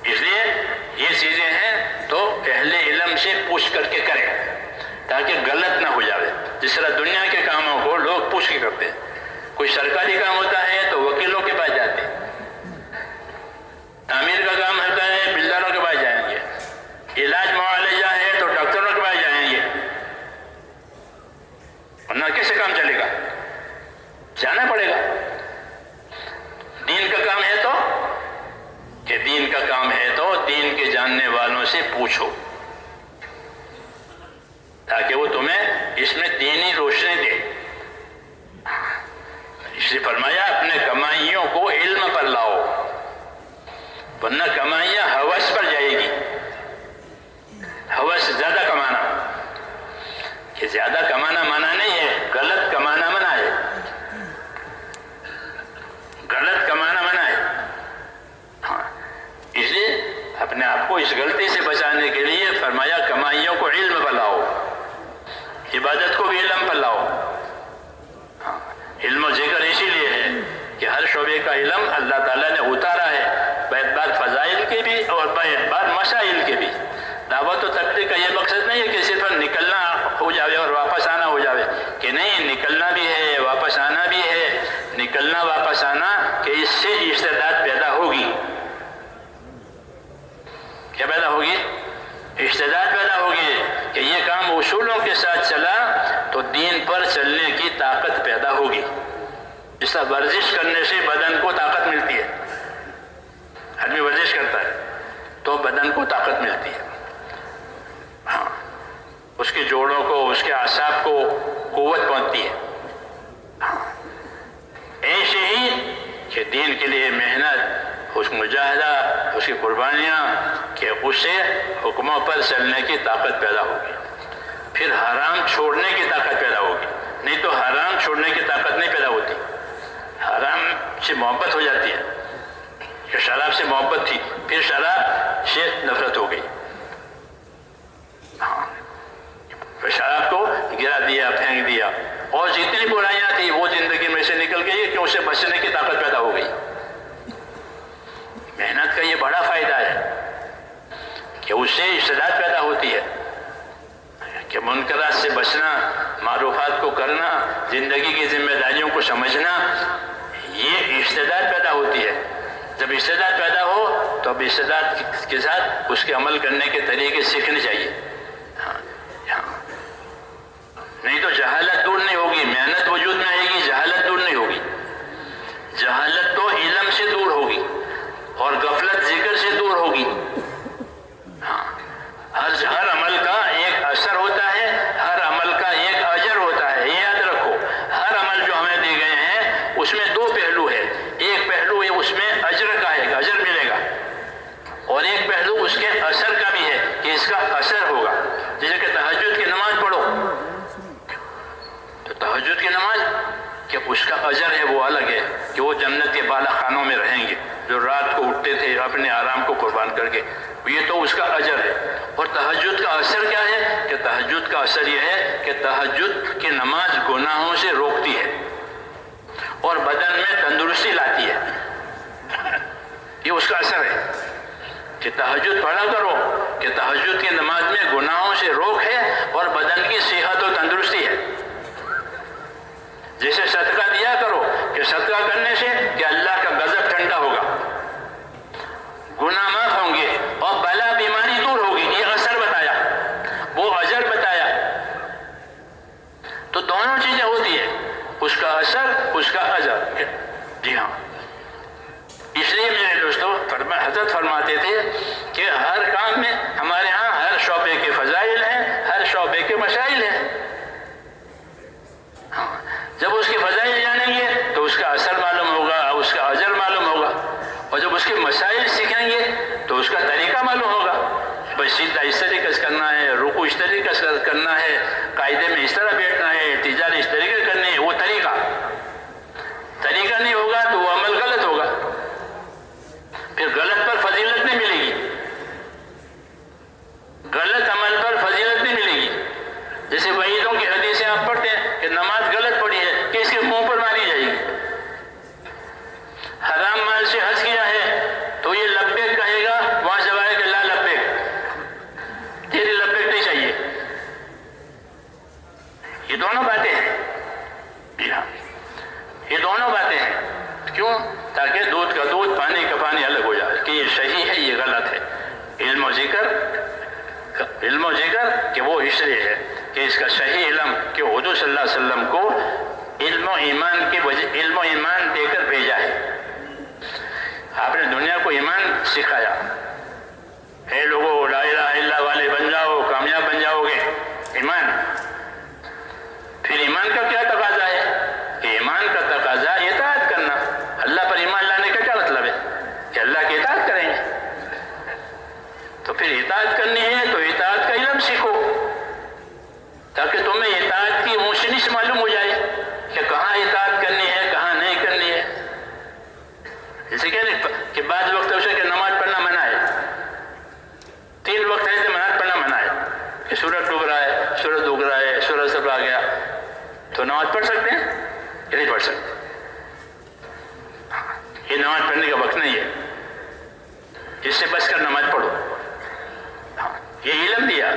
S2: اس لیے یہ چیزیں ہیں تو اہل علم سے پوچھ کر کے کریں تاکہ غلط نہ ہو جائے. جس طرح دنیا کے کاموں کو لوگ پوچھ کے کرتے ہیں. کوئی سرکاری کام ہوتا ہے تو وکیلوں کے پاس جاتے ہیں، تعمیر کا کام ہوتا ہے بلڈروں کے پاس جائیں گے، علاج معالجہ ہے تو ڈاکٹروں کے پاس جائیں گے، ورنہ کیسے کام چلے گا؟ جانا پڑے گا. دین کا کام ہے تو کہ دین کا کام ہے تو دین کے جاننے والوں سے پوچھو تاکہ وہ تمہیں اس میں دینی روشنی دے. اس لیے فرمایا اپنے کمائیوں کو علم پر لاؤ، ورنہ کمائیاں ہوس پر جائے گی. ہوس زیادہ کمانا، کہ زیادہ کمانا منع نہیں ہے، غلط کمانا منع ہے، غلط کمانا منع ہے. ہاں، اس لیے اپنے آپ کو اس غلطی سے بچانے کے لیے فرمایا کمائیوں کو علم پر لاؤ، عبادت کو بھی علم پر لاؤ. علم و ذکر اسی لیے ہے کہ ہر شعبے کا علم اللہ تعالیٰ نے اتارا ہے، باعتبار فضائل کے بھی اور باعتبار مسائل کے بھی. دعوت و تبلیغ کا یہ مقصد نہیں ہے کہ صرف نکلنا ہو جاوے اور واپس آنا ہو جاوے، کہ نہیں، نکلنا بھی ہے، واپس آنا بھی ہے. نکلنا واپس آنا کہ اس سے استعداد پیدا ہوگی. کیا پیدا ہوگی؟ استعداد پیدا ہوگی کہ یہ کام اصولوں کے ساتھ چلا تو دین پر چلنے کی طاقت پیدا ہوگی. اس طرح ورزش کرنے سے بدن کو طاقت ملتی ہے. آدمی ورزش کرتا ہے تو بدن کو طاقت ملتی ہے. ہاں، اس کے جوڑوں کو، اس کے اعصاب کو قوت پہنچتی ہے. ایسے ہی کہ دین کے لیے محنت، اس مجاہدہ، اس کی قربانیاں، کہ اسے حکموں پر چلنے کی طاقت پیدا ہوگی. پھر حرام چھوڑنے کی طاقت پیدا ہوگی. نہیں تو حرام چھوڑنے کی طاقت نہیں پیدا ہوتی. حرام سے محبت ہو جاتی ہے، کہ شراب سے محبت تھی پھر شراب سے نفرت ہو گئی. پھر شراب کو گرا دیا، پھینک دیا، اور جتنی برائیاں تھیں وہ زندگی میں سے نکل گئی کہ اسے بچنے کی طاقت پیدا ہو گئی. محنت کا یہ بڑا فائدہ ہے کہ اس سے استعداد پیدا ہوتی ہے کہ منکرات سے بچنا، معروفات کو کرنا، زندگی کی ذمہ داریوں کو سمجھنا، یہ استعداد پیدا ہوتی ہے. جب استعداد پیدا ہو تو اب استعداد کے ساتھ اس کے عمل کرنے کے طریقے سیکھنے چاہیے. نہیں تو جہالت دور نہیں ہوگی. محنت وجود میں آئے گی، جہالت دور نہیں ہوگی. جہالت تو علم سے دور ہوگی اور غفلت ذکر سے دور ہوگی. ہر عمل کا ایک اثر ہوتا ہے، ہر عمل کا ایک اجر ہوتا ہے. یہ یاد رکھو، ہر عمل جو ہمیں دیے گئے ہیں اس میں دو پہلو ہے. ایک پہلو ہے اس میں اجر کا ہے، اجر ملے گا، اور ایک پہلو اس کے اثر کا بھی ہے کہ اس کا اثر ہوگا. جیسے کہ تہجد کی نماز پڑھو تو تہجد کی نماز کہ اس کا اجر ہے وہ الگ ہے کہ وہ جنت کے بالا خانوں میں رہیں گے جو رات کو اٹھتے تھے اپنے آرام کو قربان کر کے. یہ تو اس کا اجر ہے. اور تہجد کا اثر کیا ہے کہ تہجد کا اثر یہ ہے کہ تہجد کی نماز گناہوں سے روکتی ہے اور بدن میں تندرستی لاتی ہے. یہ اس کا اثر ہے کہ تہجد پڑھا کرو کہ تہجد کی نماز میں گناہوں سے روک ہے اور بدن کی صحت و تندرستی ہے. جیسے صدقہ دیا کرو کہ صدقہ کرنے سے کہ اللہ کا غضب ٹھنڈا ہوگا، گناہ معاف ہوں گے اور بلا بیماری دور ہوگی. یہ اثر بتایا، وہ اجر بتایا. تو دونوں چیزیں ہوتی ہیں، اس کا اثر، اس کا اجر. جی ہاں، اس لیے میرے دوستو حضرت فرماتے تھے کہ ہر کام میں ہمارے ہاں ہر شعبے کے فضائل ہیں، ہر شعبے کے مسائل ہیں. جب اس کے فضائل جانیں گے تو اس کا اثر معلوم ہوگا، اس کا اجر معلوم ہوگا، اور جب اس کے مسائل سیکھیں گے تو اس کا طریقہ معلوم ہوگا. بس سیدھا اس طریقے سے کرنا ہے، رکوع اس طریقے سے کرنا ہے، قاعدے میں اس طرح بیٹھنا ہے، تجارت اس طریقے کرنی ہے. وہ طریقہ نہیں ہوگا تو وہ عمل غلط ہوگا، پھر غلط پر فضیلت نہیں ملے گی، غلط عمل پر فضیلت نہیں ملے گی. جیسے وعیدوں کی حدیثیں آپ پڑھتے ہیں کہ نماز غلط پڑھی ہے کہ اس کے منہ پر ماری جائے گی. حرام مال سے حج کیا ہے تو یہ لبیک کہے گا، وہاں جب آئے کہ لا لبیک، تیری لبیک نہیں چاہیے. یہ دونوں باتیں ہیں. جی ہاں، یہ دونوں باتیں ہیں. کیوں؟ تاکہ دودھ کا دودھ، پانی کا پانی الگ ہو جائے کہ یہ صحیح ہے، یہ غلط ہے. علم و ذکر کہ وہ اس لیے ہے کہ اس کا صحیح علم کہ حضور صلی اللہ علیہ وسلم کو علم و ایمان دے کر بھیجا ہے. آپ نے دنیا کو ایمان سکھایا ہے. لوگوں لا الہ الا اللہ والے بن جاؤ، کامیاب بن جاؤ گے. ایمان، پھر ایمان کا کیا تقاضا ہے؟ کہ ایمان کا تقاضا اطاعت کرنا. اللہ پر ایمان لانے کا کیا مطلب ہے؟ کہ اللہ کی اطاعت کریں گے. تو پھر اطاعت کرنی ہے تو اطاعت کا علم سیکھو تاکہ تمہیں اطاعت کی اونچ نیچ معلوم ہو جائے کہ کہاں اطاعت کرنی ہے، کہاں نہیں کرنی ہے. جیسے کہ بعض وقت اسے کہ نماز پڑھنا منع ہے، 3 وقت ہے تو نماز پڑھنا منع ہے کہ سورج ڈوب رہا ہے، سورج اگ رہا ہے، سورج سب آ گیا، تو نماز پڑھ سکتے ہیں یا نہیں پڑھ سکتے؟ یہ نماز پڑھنے کا وقت نہیں ہے، اس سے بچ کر نماز پڑھو. یہ علم دیا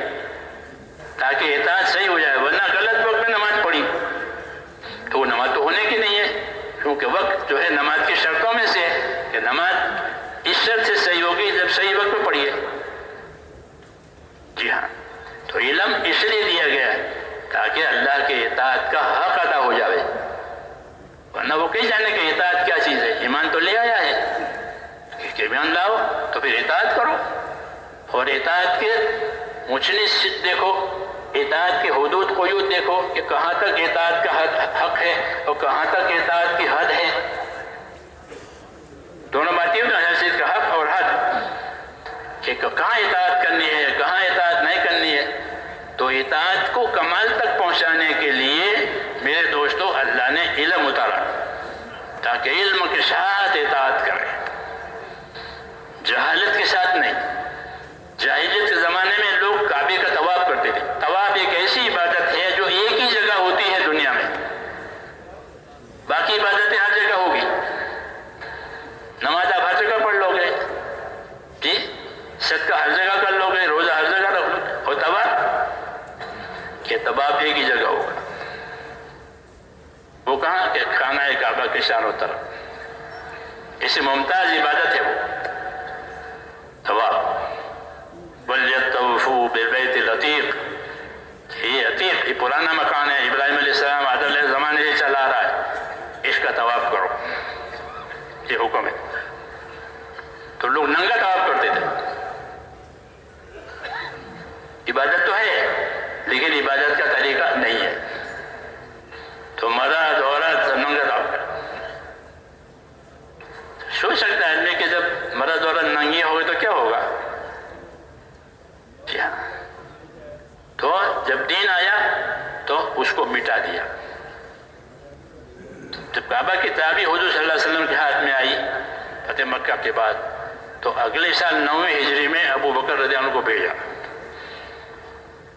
S2: تاکہ اطاعت صحیح ہو جائے. ورنہ غلط وقت میں نماز پڑھی تو وہ نماز تو ہونے کی نہیں ہے، کیونکہ وقت جو ہے نماز کی شرطوں میں سے ہے کہ نماز اس شرط سے صحیح ہوگی جب صحیح وقت پہ پڑھیے. جی ہاں، تو علم اس لیے دیا گیا ہے تاکہ اللہ کے اطاعت کا حق ادا ہو جائے. ورنہ وہ کہیں جانے کہ اطاعت کیا چیز ہے. ایمان تو لے آیا ہے کہ ایمان لاؤ تو پھر اطاعت کرو، اور اطاعت کے اونچ نیچ دیکھو، اطاعت کے حدود قیود دیکھو کہ کہاں تک اطاعت کا حق ہے اور کہاں تک اطاعت کی حد ہے. دونوں باتیں ہوتی ہیں، حیثیت کا حق اور حد، کہ کہاں اطاعت کرنی ہے، کہاں اطاعت نہیں کرنی ہے. تو اطاعت کو کمال تک پہنچانے کے لیے میرے دوستو اللہ نے علم اتارا تاکہ علم کے ساتھ اطاعت کرے، جہالت کے ساتھ نہیں. جاہلیت کے زمانے میں لوگ کعبے کا طواف کرتے تھے. طواف ایک ایسی عبادت ہے جو ایک ہی جگہ ہوتی ہے دنیا میں، باقی عبادتیں ہر جگہ ہوگی. نماز آپ ہر جگہ پڑھ لو گے، جی، صدقہ ہر جگہ کر لو گے، روزہ ہر جگہ رکھ لو گے، اور طواف کہ طواف ایک ہی جگہ ہوگا. وہ کہاں کہ خانہ کعبہ کے چاروں طرف. اسے ممتاز عبادت ہے وہ طواف. وَلْيَطَّوِفُوا بِالْبَيْتِ الْعَتِيقِ، یہ عتیق، یہ پرانا مکان ہے، ابراہیم علیہ السلام آدم علیہ الزمانے سے چلا آ رہا ہے، اس کا طواف کرو، یہ حکم ہے. تو لوگ ننگا طواف کرتے تھے. عبادت تو ہے لیکن عبادت کا طریقہ نہیں ہے. تو مرد عورت سب ننگا طواف کرتے. سوچ سکتا ہے آدمی کہ جب مرد عورت ننگی ہوگی تو کیا ہوگا. جی ہاں، تو جب دین آیا تو اس کو مٹا دیا. جب کعبہ کی چابی حضور صلی اللہ علیہ وسلم کے ہاتھ میں آئی فتح مکہ کے بعد، تو اگلے سال 9ویں ہجری میں ابو بکر رضی اللہ عنہ کو بھیجا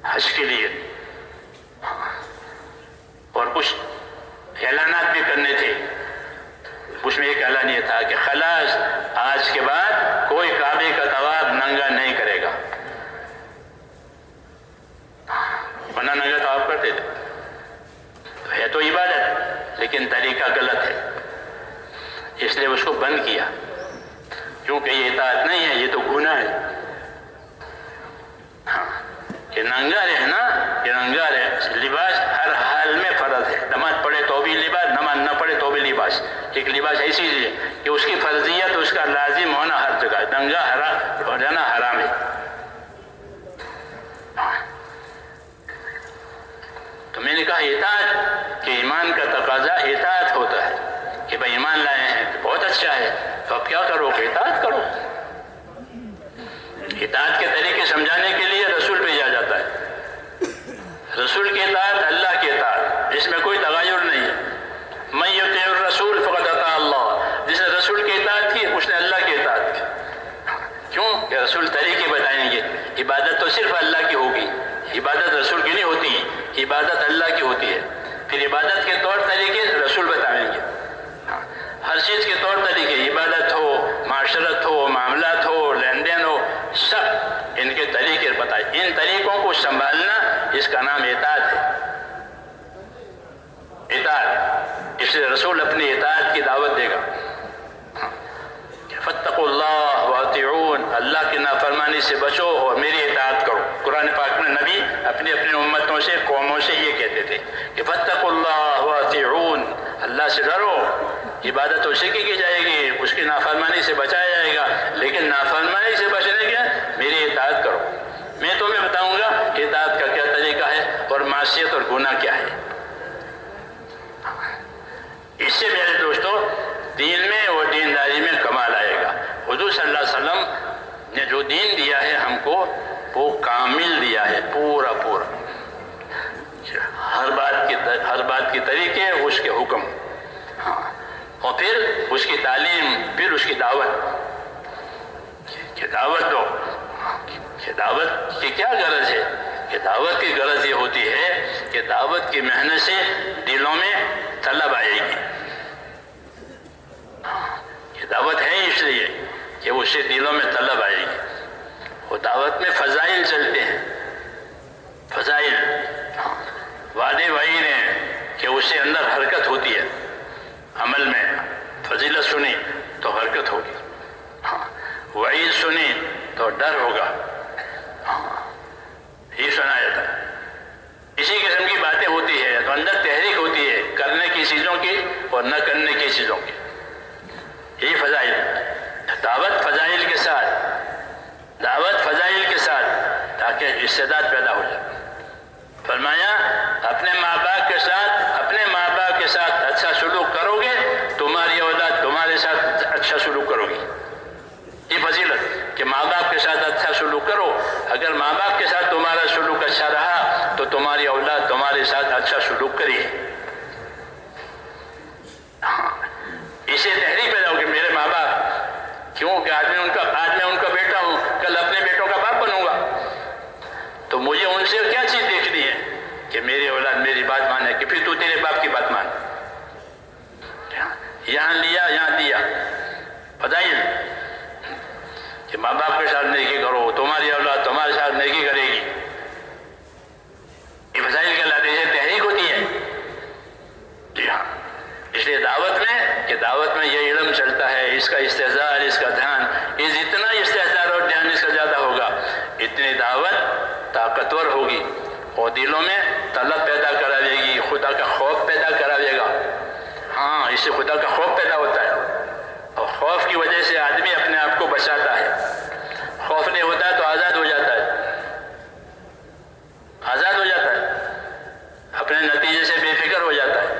S2: حج کے لیے، اور کچھ اعلانات بھی کرنے تھے. اس میں ایک اعلان یہ تھا کہ خلاص آج کے بعد کوئی کعبے کا طواف ننگا نہیں کرے گا. ورنہ ننگا طواف کرتے تھے. ہے تو عبادت لیکن طریقہ غلط ہے، اس لیے اس کو بند کیا، کیونکہ یہ اطاعت نہیں ہے، یہ تو گناہ ہے۔ ہاں، کہ ننگا رہنا، کہ ننگا رہ لباس ہر حال میں فرض ہے، نماز پڑھے تو بھی لباس، نماز نہ پڑھے تو بھی لباس۔ ایک لباس ایسی چیز ہے کہ اس کی فرضیت، اس کا لازم ہونا ہر جگہ، ننگا ہو جانا حرام ہے۔ تو میں نے کہا اطاعت، کہ ایمان کا تقاضا اطاعت ہوتا ہے، کہ بھائی ایمان لائے ہیں تو بہت اچھا ہے، تو اب کیا کرو کہ اطاعت کرو۔ اطاعت کے طریقے سمجھانے کے لیے رسول بھیجا جاتا ہے، رسول کی اطاعت اللہ کی اطاعت، اس میں کوئی تغیر نہیں ہے۔ من یطیع الرسول فقد اطاع اللہ، جس نے رسول کی اطاعت کی اس نے اللہ کی اطاعت کی۔ کیوں کہ رسول طریقے بتائیں گے، عبادت تو صرف اللہ کی ہوگی، عبادت رسول کی نہیں ہوتی، عبادت اللہ کی ہوتی ہے۔ پھر عبادت کے طور طریقے رسول بتائیں گے، ہر چیز کے طور طریقے، عبادت ہو، معاشرت ہو، معاملات ہو، لین دین ہو، سب ان کے طریقے بتائے۔ ان طریقوں کو سنبھالنا، اس کا نام اطاعت ہے، اطاعت۔ اس لیے رسول اپنی اطاعت کی دعوت دے گا، فاتقوا اللہ واطیعون، اللہ کی نافرمانی سے بچو اور میری اطاعت کرو۔ قرآن پاک میں نبی اپنی امتوں سے، قوموں سے یہ کہتے تھے کہ فاتقوا اللہ واطیعون، اللہ سے ڈرو، عبادت اسی کی جائے گی، اس کی نافرمانی سے بچایا جائے گا، لیکن نافرمانی سے بچنے کے میری اطاعت کرو۔ میں تمہیں بتاؤں گا اطاعت کا کیا طریقہ ہے اور معصیت اور گناہ کیا ہے۔ اس سے میرے دوستو دین میں اور دینداری میں کمال آئے گا۔ حضور صلی اللہ علیہ وسلم نے جو دین دیا ہے ہم کو، وہ کامل دیا ہے، پورا پورا، ہر بات کی طریقے، اس کے حکم، ہاں، اور پھر اس کی تعلیم، پھر اس کی دعوت، کہ دعوت دو، کہ دعوت کی کیا غرض ہے؟ کہ دعوت کی غرض یہ ہوتی ہے کہ دعوت کی محنت سے دلوں میں طلب آئے گی۔ یہ دعوت ہے اس لیے کہ اس سے دلوں میں طلب آئے گی۔ وہ دعوت میں فضائل چلتے ہیں، فضائل، وعدے وعید ہیں کہ اس سے اندر حرکت ہوتی ہے، عمل میں فضیلت سنی تو حرکت ہوگی، وعید سنی تو ڈر ہوگا، یہ سنا جاتا ہے۔ اسی قسم کی باتیں ہوتی ہے تو اندر تحریک ہوتی ہے کرنے کی چیزوں کی اور نہ کرنے کی چیزوں کی۔ یہی فضائل، دعوت فضائل کے ساتھ، دعوت فضائل کے ساتھ، تاکہ استعداد پیدا ہو جائے۔ فرمایا اپنے ماں باپ کے ساتھ اچھا سلوک کرو گے، تمہاری اولاد تمہارے ساتھ اچھا سلوک کرو گی۔ یہ فضیلت کہ ماں باپ کے ساتھ اچھا سلوک کرو، اگر ماں باپ کے ساتھ تمہارا سلوک اچھا رہا تو تمہاری اولاد تمہارے ساتھ اچھا سلوک کرے گی۔ اسے تحریک پیدا ہوگی، میرے ماں باپ، کیوں کہ آج میں ان کا بیٹا ہوں، کل اپنے بیٹوں کا باپ بنوں گا، تو مجھے ان سے کیا چیز دیکھنی ہے کہ میری اولاد میری بات مانے، کہ پھر تو تیرے باپ کی بات مان، یہاں لیا یہاں دیا، فضائل کہ ماں باپ کے ساتھ نیکی کرو، تمہاری اولاد تمہارے ساتھ نیکی کرے گی، یہ فضائل کہلاتے ہیں، تحریک ہوتی ہے۔ جی ہاں، اس لیے دعوت میں یہ علم چلتا ہے، اس کا استحضار، اس کا دھیان، جتنا استحضار اور دھیان اس کا زیادہ ہوگا، اتنی دعوت طاقتور ہوگی اور دلوں میں طلب پیدا کرا دے گی، خدا کا خوف پیدا کرا دے گا۔ ہاں، اس سے خدا کا خوف پیدا ہوتا ہے، اور خوف کی وجہ سے آدمی اپنے آپ کو بچاتا ہے۔ خوف نہیں ہوتا تو آزاد ہو جاتا ہے، اپنے نتیجے سے بے فکر ہو جاتا ہے۔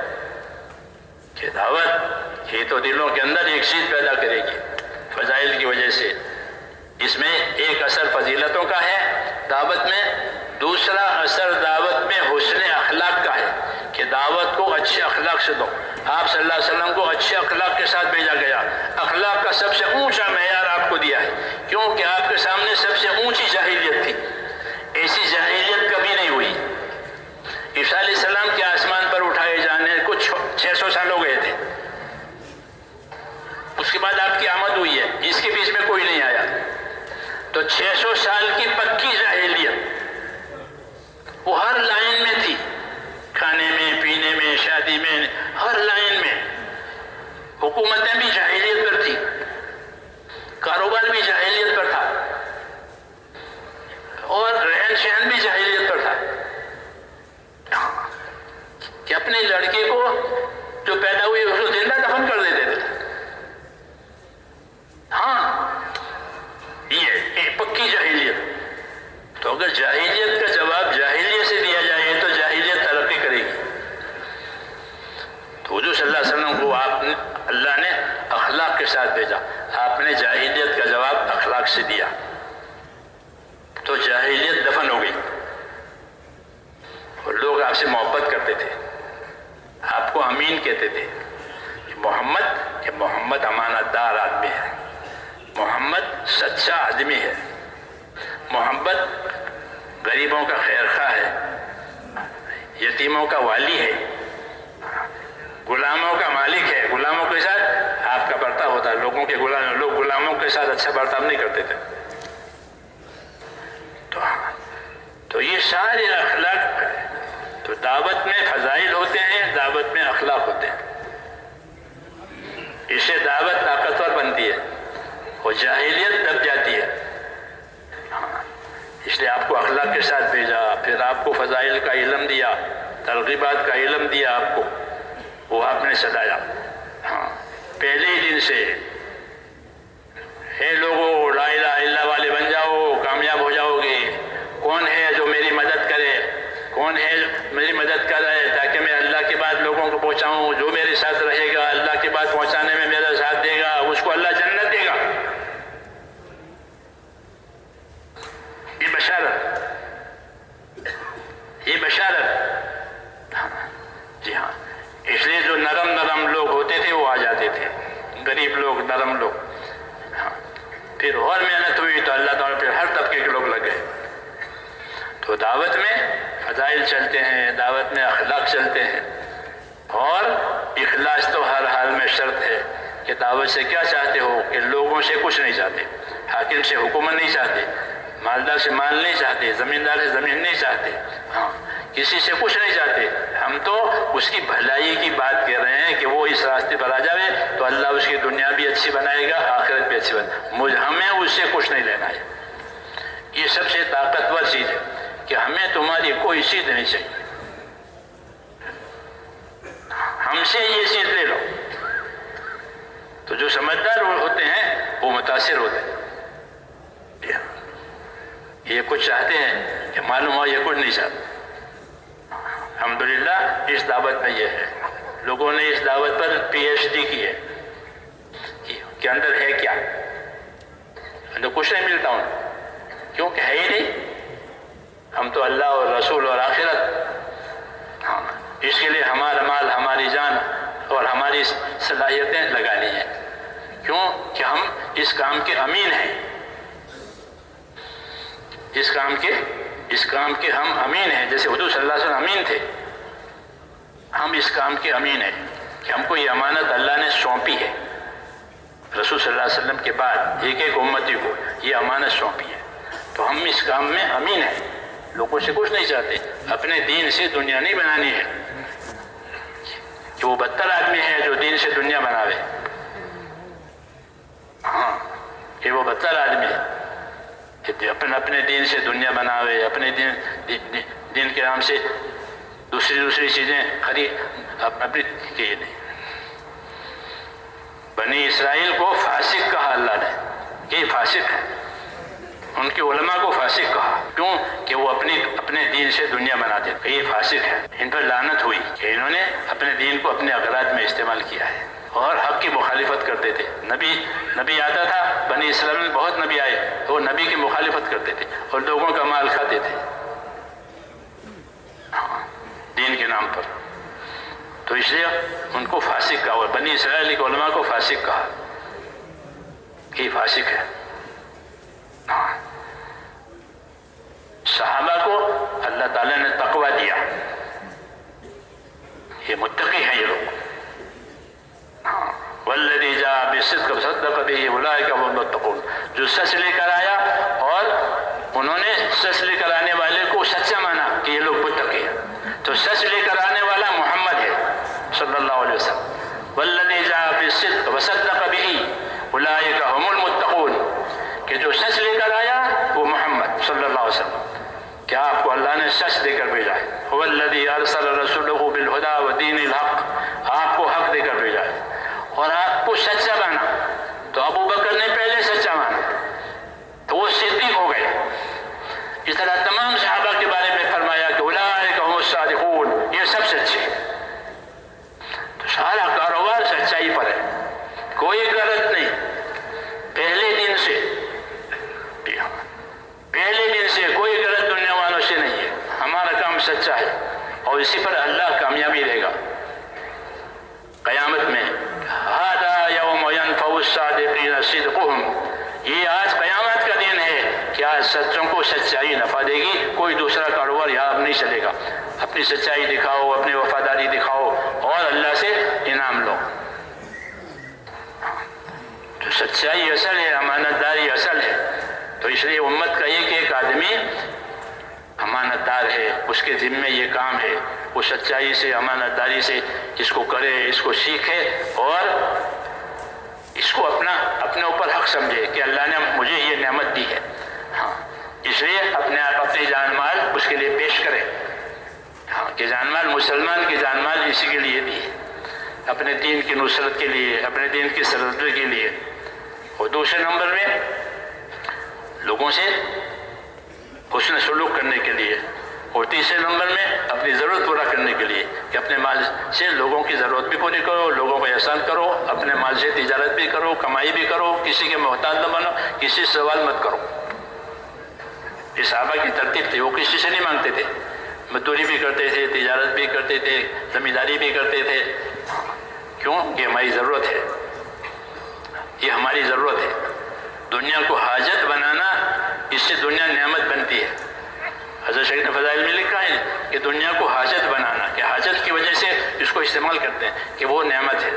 S2: کہ دعوت یہ تو دلوں کے اندر ایک چیز پیدا کرے گی فضائل کی وجہ سے۔ اس میں ایک اثر فضیلتوں کا ہے دعوت میں، دوسرا اثر دعوت میں حسن اخلاق کا ہے، کہ دعوت کو اچھے اخلاق سے دو۔ آپ صلی اللہ علیہ وسلم کو اچھے اخلاق کے ساتھ بھیجا گیا، اخلاق کا سب سے اونچا معیار آپ کو دیا ہے، کیونکہ آپ کے سامنے سب سے اونچی جاہلیت تھی، ایسی جاہلیت کبھی نہیں ہوئی۔ عیسیٰ علیہ السلام کے آسمان پر اٹھائے جانے کو 600 سال ہو گئے تھے، اس کے بعد آپ کی آمد ہوئی ہے، اس کے بیچ میں کوئی نہیں آیا، تو 600 سال کی پکی جاہلیت وہ ہر لائن میں تھی، کھانے میں، پینے میں، شادی میں، ہر لائن میں حکومتیں بھی جاہلیت پر تھی، کاروبار بھی جاہلیت پر تھا، اور رہن سہن بھی جاہلیت پر تھا کہ اپنے لڑکے کو جو پیدا ہوئی اس کو زندہ دفن کر دیتے تھے. ہاں یہ پکی جاہلیت. تو اگر جاہلیت کا جواب جاہلیت سے دیا جائے تو جاہلیت ترقی کرے گی. تو حضور صلی اللہ علیہ وسلم کو اللہ نے اخلاق کے ساتھ بھیجا. آپ نے جاہلیت کا جواب اخلاق سے دیا تو جاہلیت دفن ہو گئی اور لوگ آپ سے محبت کرتے تھے، آپ کو امین کہتے تھے. محمد امانت دار آدمی ہے، محمد سچا آدمی ہے، محمد غریبوں کا خیرخواہ ہے، یتیموں کا والی ہے، غلاموں کا مالک ہے. غلاموں کے ساتھ آپ کا برتاؤ ہوتا ہے. لوگ غلاموں کے ساتھ اچھا برتاؤ نہیں کرتے تھے. تو یہ سارے اخلاق، تو دعوت میں فضائل ہوتے ہیں، دعوت میں اخلاق ہوتے ہیں. اس سے دعوت طاقتور بنتی ہے اور جاہلیت دب جاتی ہے. اس لیے آپ کو اخلاق کے ساتھ بھیجا، پھر آپ کو فضائل کا علم دیا، ترغیبات کا علم دیا آپ کو، وہ آپ نے سدایا. پہلے ہی دن سے اے لوگوں لا الہ الا اللہ والے بن جاؤ، کامیاب ہو جاؤ گے. کون ہے جو میری مدد کرے؟ کون ہے میری مدد کر رہے تاکہ میں اللہ کی بات لوگوں کو پہنچاؤں؟ جو میرے ساتھ رہے گا، اللہ کی بات پہنچانے میں میرا ساتھ دے گا، اس کو اللہ جنت دے گا. یہ بشارت. جی ہاں، اس لیے جو نرم لوگ ہوتے تھے وہ آ جاتے تھے، غریب لوگ، نرم لوگ. پھر اور محنت ہوئی تو اللہ تعالیٰ پھر ہر طبقے کے لوگ لگ گئے. تو دعوت میں فضائل چلتے ہیں، دعوت میں اخلاق چلتے ہیں، اور اخلاص تو ہر حال میں شرط ہے کہ دعوت سے کیا چاہتے ہو کہ لوگوں سے کچھ نہیں چاہتے، حاکم سے حکومت نہیں چاہتے، مالدار سے مال نہیں چاہتے، زمیندار سے زمین نہیں چاہتے، کسی سے کچھ نہیں چاہتے. ہم تو اس کی بھلائی کی بات کر رہے ہیں کہ وہ اس راستے پر آ جائے تو اللہ اس کی دنیا بھی اچھی بنائے گا، آخرت بھی اچھی ہمیں اس سے کچھ نہیں لینا ہے. یہ سب سے طاقتور چیز ہے کہ ہمیں تمہاری کوئی چیز نہیں چاہیے، ہم سے یہ چیز لے لو. تو جو سمجھدار ہوتے ہیں وہ متاثر ہوتے ہیں. یہ کچھ چاہتے ہیں کہ معلوم ہوا یہ کچھ نہیں چاہتے. الحمدللہ اس دعوت میں یہ ہے. لوگوں نے اس دعوت پر PhD کی ہے کہ اندر ہے کیا. اندر کچھ نہیں ملتا ان کو، کیونکہ ہے ہی نہیں. ہم تو اللہ اور رسول اور آخرت، اس کے لیے ہمارا مال، ہماری جان اور ہماری صلاحیتیں لگانی ہیں. کیوں کہ ہم اس کام کے امین ہیں. اس کام کے ہم امین ہیں. جیسے حضور صلی اللہ علیہ وسلم امین تھے، ہم اس کام کے امین ہیں کہ ہم کو یہ امانت اللہ نے سونپی ہے. رسول صلی اللہ علیہ وسلم کے بعد ایک امتی کو یہ امانت سونپی ہے. تو ہم اس کام میں امین ہیں. لوگوں سے کچھ نہیں چاہتے. اپنے دین سے دنیا نہیں بنانی ہے کہ وہ بدتر آدمی ہے جو دین سے دنیا بناوے. کہ وہ بدتر آدمی ہے کہ اپنے دین سے دنیا بناوے، اپنے دین کے نام سے دوسری چیزیں اپنی کی نہیں. بنی اسرائیل کو فاسق کہا اللہ نے کہ یہ فاسق ہے. ان کے علماء کو فاسق کہا. کیوں کہ وہ اپنے دین سے دنیا بناتے تھے. یہ فاسق ہے. ان پر لعنت ہوئی کہ انہوں نے اپنے دین کو اپنے اغراض میں استعمال کیا ہے اور حق کی مخالفت کرتے تھے. نبی آتا تھا، بنی اسرائیل میں بہت نبی آئے، وہ نبی کی مخالفت کرتے تھے اور لوگوں کا مال کھاتے تھے دین کے نام پر. تو اس لیے ان کو فاسق کہا، اور بنی اسرائیل کے علماء کو فاسق کہا کہ یہ فاسق ہے. صحابہ کو اللہ تعالیٰ نے تقوی دیا، یہ متقی ہیں یہ لوگ. والذی جاء بالصدق وصدق به اولئک هم المتقون. جو سچ لے کر آیا اور انہوں نے سچ لے کر آنے والے کو سچا مانا کہ یہ لوگ متقی ہیں. تو سچ لے کر آنے والا محمد ہے صلی صلی اللہ علیہ وسلم والذی جاء بالصدق وصدق به اولئک هم المتقون، کہ جو سچ لے کر آیا وہ محمد صلی اللہ علیہ وسلم، کہ آپ کو اللہ نے سچ دے کر بھیجا ہے، هو الذی ارسل رسوله بالهدى ودین الحق، آپ کو حق دے کر بھیجا ہے اور آپ کو سچا مانا۔ تو ابو بکر نے پہلے سچا مانا تو وہ صدیق ہو گئے۔ اس طرح تمام صحابہ کے بارے میں فرمایا کہ اولئک هم الصادقون، یہ سب سچے۔ تو سارا کاروبار سچائی پر ہے، کوئی غلط نہیں، پہلے دن سے کوئی غلط دنیا والوں سے نہیں ہے، ہمارا کام سچا ہے اور اسی پر اللہ کامیابی دے گا قیامت میں۔ ھذا یوم ینفع الصادقین صدقهم، یہ آج قیامت کا دن ہے کہ آج سچوں کو سچائی نفع دے گی، کوئی دوسرا کاروبار یہاں اب نہیں چلے گا۔ اپنی سچائی دکھاؤ، اپنی وفاداری دکھاؤ اور اللہ سے انعام لو۔ تو سچائی اصل ہے، امانت داری اصل ہے۔ تو اس لیے امت کا ایک آدمی امانت دار ہے، اس کے ذمے یہ کام ہے، وہ سچائی سے امانت داری سے اس کو کرے، اس کو سیکھے اور اس کو اپنے اوپر حق سمجھے کہ اللہ نے مجھے یہ نعمت دی ہے، ہاں اس لیے اپنی جان مال اس کے لیے پیش کرے، ہاں کہ جان مال مسلمان کی جان مال اسی کے لیے دی ہے، اپنے دین کی نصرت کے لیے، اپنے دین کی سرحد کے لیے۔ اور دوسرے نمبر میں لوگوں سے حسن سلوک کرنے کے لیے، اور تیسرے نمبر میں اپنی ضرورت پورا کرنے کے لیے کہ اپنے مال سے لوگوں کی ضرورت بھی پوری کرو، لوگوں کو احسان کرو، اپنے مال سے تجارت بھی کرو، کمائی بھی کرو، کسی کے محتاج نہ بنو، کسی سے سوال مت کرو۔ یہ صحابہ کی ترتیب تھی، وہ کسی سے نہیں مانگتے تھے، مزدوری بھی کرتے تھے، تجارت بھی کرتے تھے، زمینداری بھی کرتے تھے، کیوں کہ ہماری ضرورت ہے، یہ ہماری ضرورت ہے۔ دنیا کو حاجت بنانا، اس سے دنیا نعمت بنتی ہے۔ حضرت شیخ نے فضائل میں لکھا ہے کہ دنیا کو حاجت بنانا، کہ حاجت کی وجہ سے اس کو استعمال کرتے ہیں کہ وہ نعمت ہے۔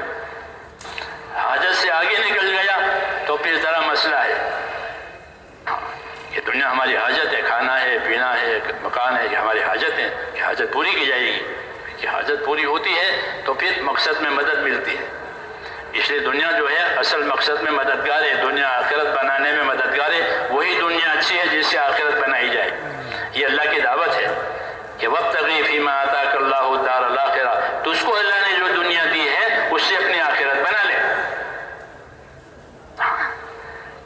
S2: حاجت سے آگے نکل گیا تو پھر ذرا مسئلہ ہے کہ دنیا ہماری حاجت ہے، کھانا ہے، پینا ہے، مکان ہے، یہ ہماری حاجت ہے کہ حاجت پوری کی جائے گی، کہ حاجت پوری ہوتی ہے تو پھر مقصد میں مدد ملتی ہے۔ اس لیے دنیا جو ہے اصل مقصد میں مددگار ہے، دنیا آخرت بنانے میں مددگار ہے، وہی دنیا اچھی ہے جس سے آخرت بنائی جائے۔ یہ اللہ کی دعوت ہے کہ وابتغی فیما آتاک اللہ الدار الاخرہ، تو اس کو اللہ نے جو دنیا دی ہے اس سے اپنی آخرت بنا لے۔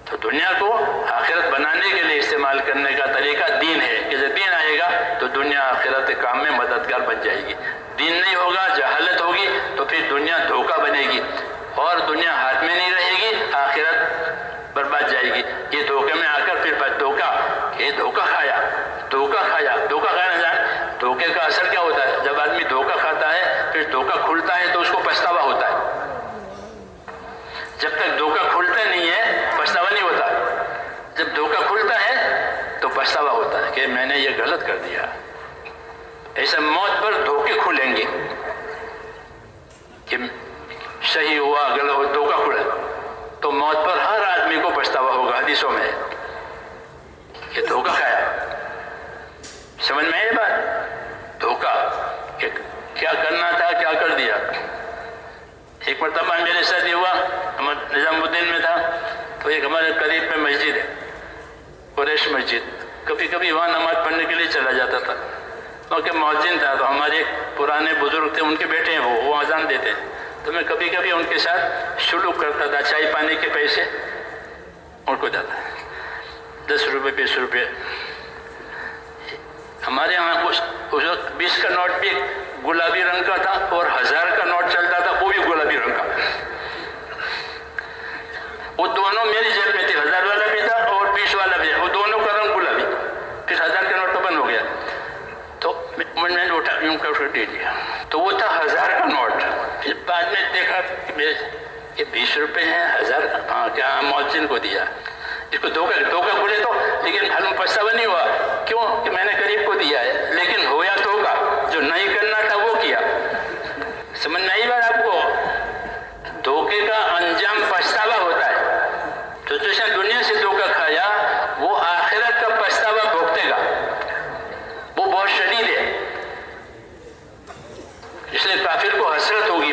S2: تو دنیا کو آخرت بنانے کے لیے استعمال کرنے کا طریقہ دین ہے کہ جب دین آئے گا تو دنیا آخرت کے کام میں مددگار بن جائے گی۔ دین نہیں ہوگا، جہالت ہوگی تو پھر دنیا دھوکہ بنے گی اور دنیا ہاتھ میں نہیں رہے گی، آخرت برباد جائے گی۔ یہ دھوکے میں آ کر پھر دھوکہ کھایا نہ جائے۔ دھوکے کا اثر کیا ہوتا ہے؟ جب آدمی دھوکہ کھاتا ہے پھر دھوکہ کھلتا ہے تو اس کو پچھتاوا ہوتا ہے۔ جب تک دھوکہ کھلتا نہیں ہے پچھتاوا نہیں ہوتا، جب دھوکہ کھلتا ہے تو پچھتاوا ہوتا ہے کہ میں نے یہ غلط کر دیا۔ ایسے موت پر دھوکے کھلیں گے کہ صحیح ہوا، غلط ہوا، دھوکہ کھلا تو موت پر ہر آدمی کو پچھتاوا ہوگا۔ حدیثوں میں یہ دھوکہ کھایا، سمجھ میں آئی بات؟ دھوکہ کہ کیا کرنا تھا کیا کر دیا۔ ایک مرتبہ میرے ساتھ یہ ہوا، نظام الدین میں تھا تو ایک ہمارے قریب میں مسجد ہے، قریش مسجد، کبھی کبھی وہاں نماز پڑھنے کے لیے چلا جاتا تھا کیونکہ مؤذن تھا، تو ہمارے ایک پرانے بزرگ تھے، ان کے بیٹے ہیں، وہ اذان دیتے ہیں، تو میں کبھی کبھی ان کے ساتھ سلوک کرتا تھا، چائے پانی کے پیسے ان کو دیتا، 10 روپے 20 روپے۔ ہمارے یہاں اس وقت 20 کا نوٹ بھی گلابی رنگ کا تھا اور 1000 کا نوٹ چلتا تھا، وہ بھی گلابی رنگ کا۔ وہ دونوں میری جیب میں تھے، 1000 والا بھی تھا اور 20 والا بھی، وہ دونوں کا رنگ گلابی۔ پھر 1000 کا نوٹ تو بند ہو گیا تو میں نے اٹھا یوں کر کے دے دیا، تو وہ تھا 1000 کا نوٹ۔ پھر بعد میں دیکھا کہ یہ 20 روپے ہیں، 1000 ہاں کیا مؤذن کو دیا، اس کو دھوکہ کھلے تو، لیکن حل پچھتاوا نہیں ہوا، کیوں کہ میں نے غریب کو دیا ہے، لیکن ہویا دھوکہ، جو نہیں کرنا تھا وہ کیا۔ سمجھ میں آئی بات آپ کو؟ دھوکے کا انجام پچھتاوا ہوتا ہے۔ تو جیسے دنیا سے دھوکہ کھایا وہ آخرت کا پچھتاوا بھوگتے گا، وہ بہت شدید ہے۔ اس لیے کافر کو حسرت ہوگی،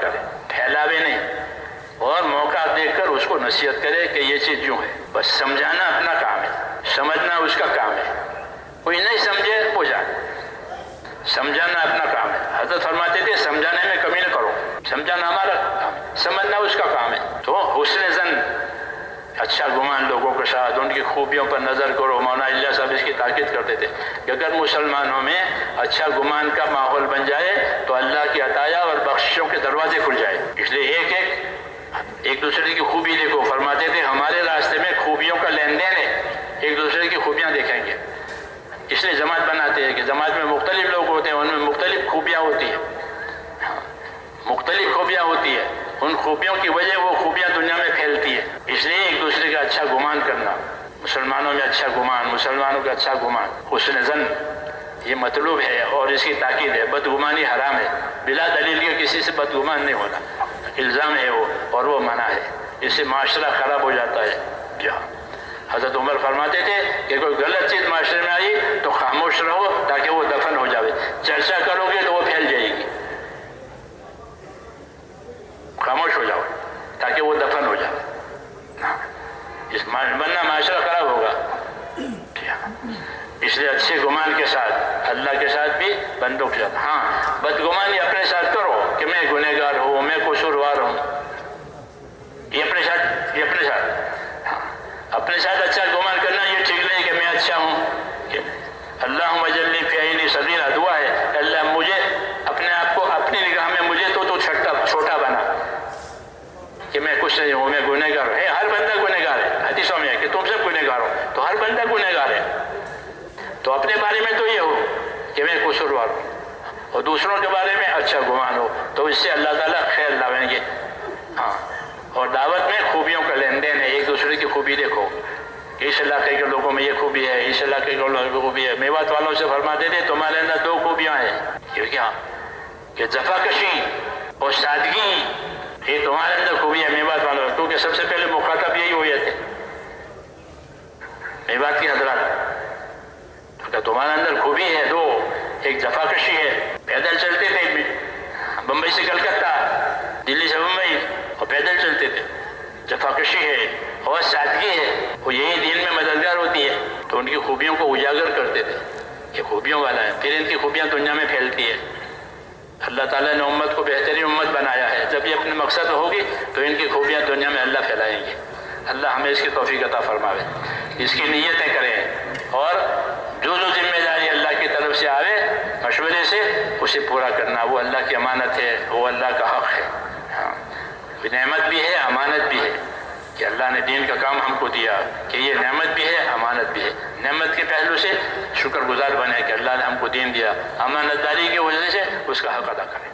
S2: کرے، پھیلاوے نہیں، اور موقع دیکھ کر اس کو نصیحت کرے کہ یہ چیز یوں ہے۔ بس سمجھانا اپنا کام ہے، سمجھنا اس کا کام ہے۔ کوئی نہیں سمجھے وہ جائے، سمجھانا اپنا کام ہے۔ حضرت فرماتے تھے سمجھانے میں کمی نہ کرو، سمجھانا ہمارا کام ہے، سمجھنا اس کا کام ہے۔ تو حسن ظن، اچھا گمان لوگوں کے ساتھ، ان کی خوبیوں پر نظر کرو۔ مولانا اللہ صاحب اس کی تاکید کرتے تھے کہ اگر مسلمانوں میں اچھا گمان کا ماحول بن جائے تو اللہ کی عطایا اور بخششوں کے دروازے کھل جائے۔ اس لیے ایک دوسرے کی خوبی دیکھو۔ فرماتے تھے ہمارے راستے میں خوبیوں کا لین دین ہے، ایک دوسرے کی خوبیاں دیکھیں گے۔ اس لیے جماعت بناتے ہیں کہ جماعت میں مختلف لوگ ہوتے ہیں، ان میں مختلف خوبیاں ہوتی ہیں، مختلف خوبیاں ہوتی ہیں۔ ان خوبیوں کی وجہ وہ خوبیاں دنیا میں پھیلتی ہے۔ اس لیے ایک دوسرے کا اچھا گمان کرنا، مسلمانوں میں اچھا گمان، مسلمانوں کا اچھا گمان، حسن ظن، یہ مطلوب ہے اور اس کی تاکید ہے۔ بدگمانی حرام ہے، بلا دلیل کے کسی سے بدگمان نہیں ہونا، الزام ہے وہ، اور وہ منع ہے، اس سے معاشرہ خراب ہو جاتا ہے۔ جہاں حضرت عمر فرماتے تھے کہ کوئی غلط چیز معاشرے میں آئی تو خاموش رہو تاکہ وہ دفن ہو جائے، چرچا کرو گے تو وہ پھیل جائے گی، خاموش ہو جاؤ تاکہ وہ دفن ہو جائے، ورنہ معاشرہ خراب ہوگا۔ اس لیے اچھے گمان کے ساتھ، اللہ کے ساتھ بھی، بندوں کے ساتھ۔ ہاں، بدگمانی اپنے ساتھ کرو کہ میں گنہگار ہوں، میں قصوروار ہوں، یہ اپنے ساتھ اچھا گمان کرنا یہ ٹھیک نہیں کہ میں اچھا ہوں۔ اللہم اجعلنی فی عینی صغیرہ، دعا ہے اللہ مجھے اپنے آپ کو اپنی نگاہ میں مجھے تو چھوٹا بنا کہ میں کچھ نہیں ہوں، میں گنہگار ہوں۔ ہر بندہ گنہگار ہے، حدیثوں میں ہے کہ تم سب گنہگار ہو، تو ہر بندہ گنہگار ہے۔ تو اپنے بارے میں تو یہ ہو کہ میں قصوروار ہوں، اور دوسروں کے بارے میں اچھا گمان ہو، تو اس سے اللہ تعالیٰ خیر لاویں گے۔ ہاں، اور دعوت میں خوبیوں کا لین دین ہے، ایک دوسرے کی خوبی دیکھو، اس علاقے کے لوگوں میں یہ خوبی ہے، اس علاقے کے لوگوں میں خوبی ہے۔ میوات والوں سے فرماتے تھے تمہارے اندر دو خوبیاں ہیں، کیا کہ جفا کشی اور سادگی، یہ تمہارے اندر خوبی ہے میوات والوں، کیونکہ سب سے پہلے مخاطب یہی ہوئے تھے میوات کی حضرات، کہ تمہارے اندر خوبی ہے دو، ایک جفا کشی ہے، پیدل چلتے تھے بمبئی سے کلکتہ، دلی سے بمبئی، اور پیدل چلتے تھے، جفا کشی ہے، اور سادگی ہے، وہ یہی دین میں مددگار ہوتی ہے۔ تو ان کی خوبیوں کو اجاگر کرتے تھے کہ خوبیوں والا ہے، پھر ان کی خوبیاں دنیا میں پھیلتی ہے۔ اللہ تعالیٰ نے امت کو بہترین امت بنایا ہے، جب یہ اپنے مقصد ہوگی تو ان کی خوبیاں دنیا میں اللہ پھیلائیں گے۔ اللہ ہمیں اس کی توفیق عطا فرماوے، اس کی نیتیں کریں، اور جو ذمہ داری اللہ کی طرف سے آوے مشورے سے اسے پورا کرنا، وہ اللہ کی امانت ہے، وہ اللہ کا حق ہے۔ ہاں، نعمت بھی ہے، امانت بھی ہے کہ اللہ نے دین کا کام ہم کو دیا، کہ یہ نعمت بھی ہے، امانت بھی ہے۔ نعمت کے پہلو سے شکر گزار بنے کہ اللہ نے ہم کو دین دیا، امانت داری کی وجہ سے اس کا حق ادا کریں۔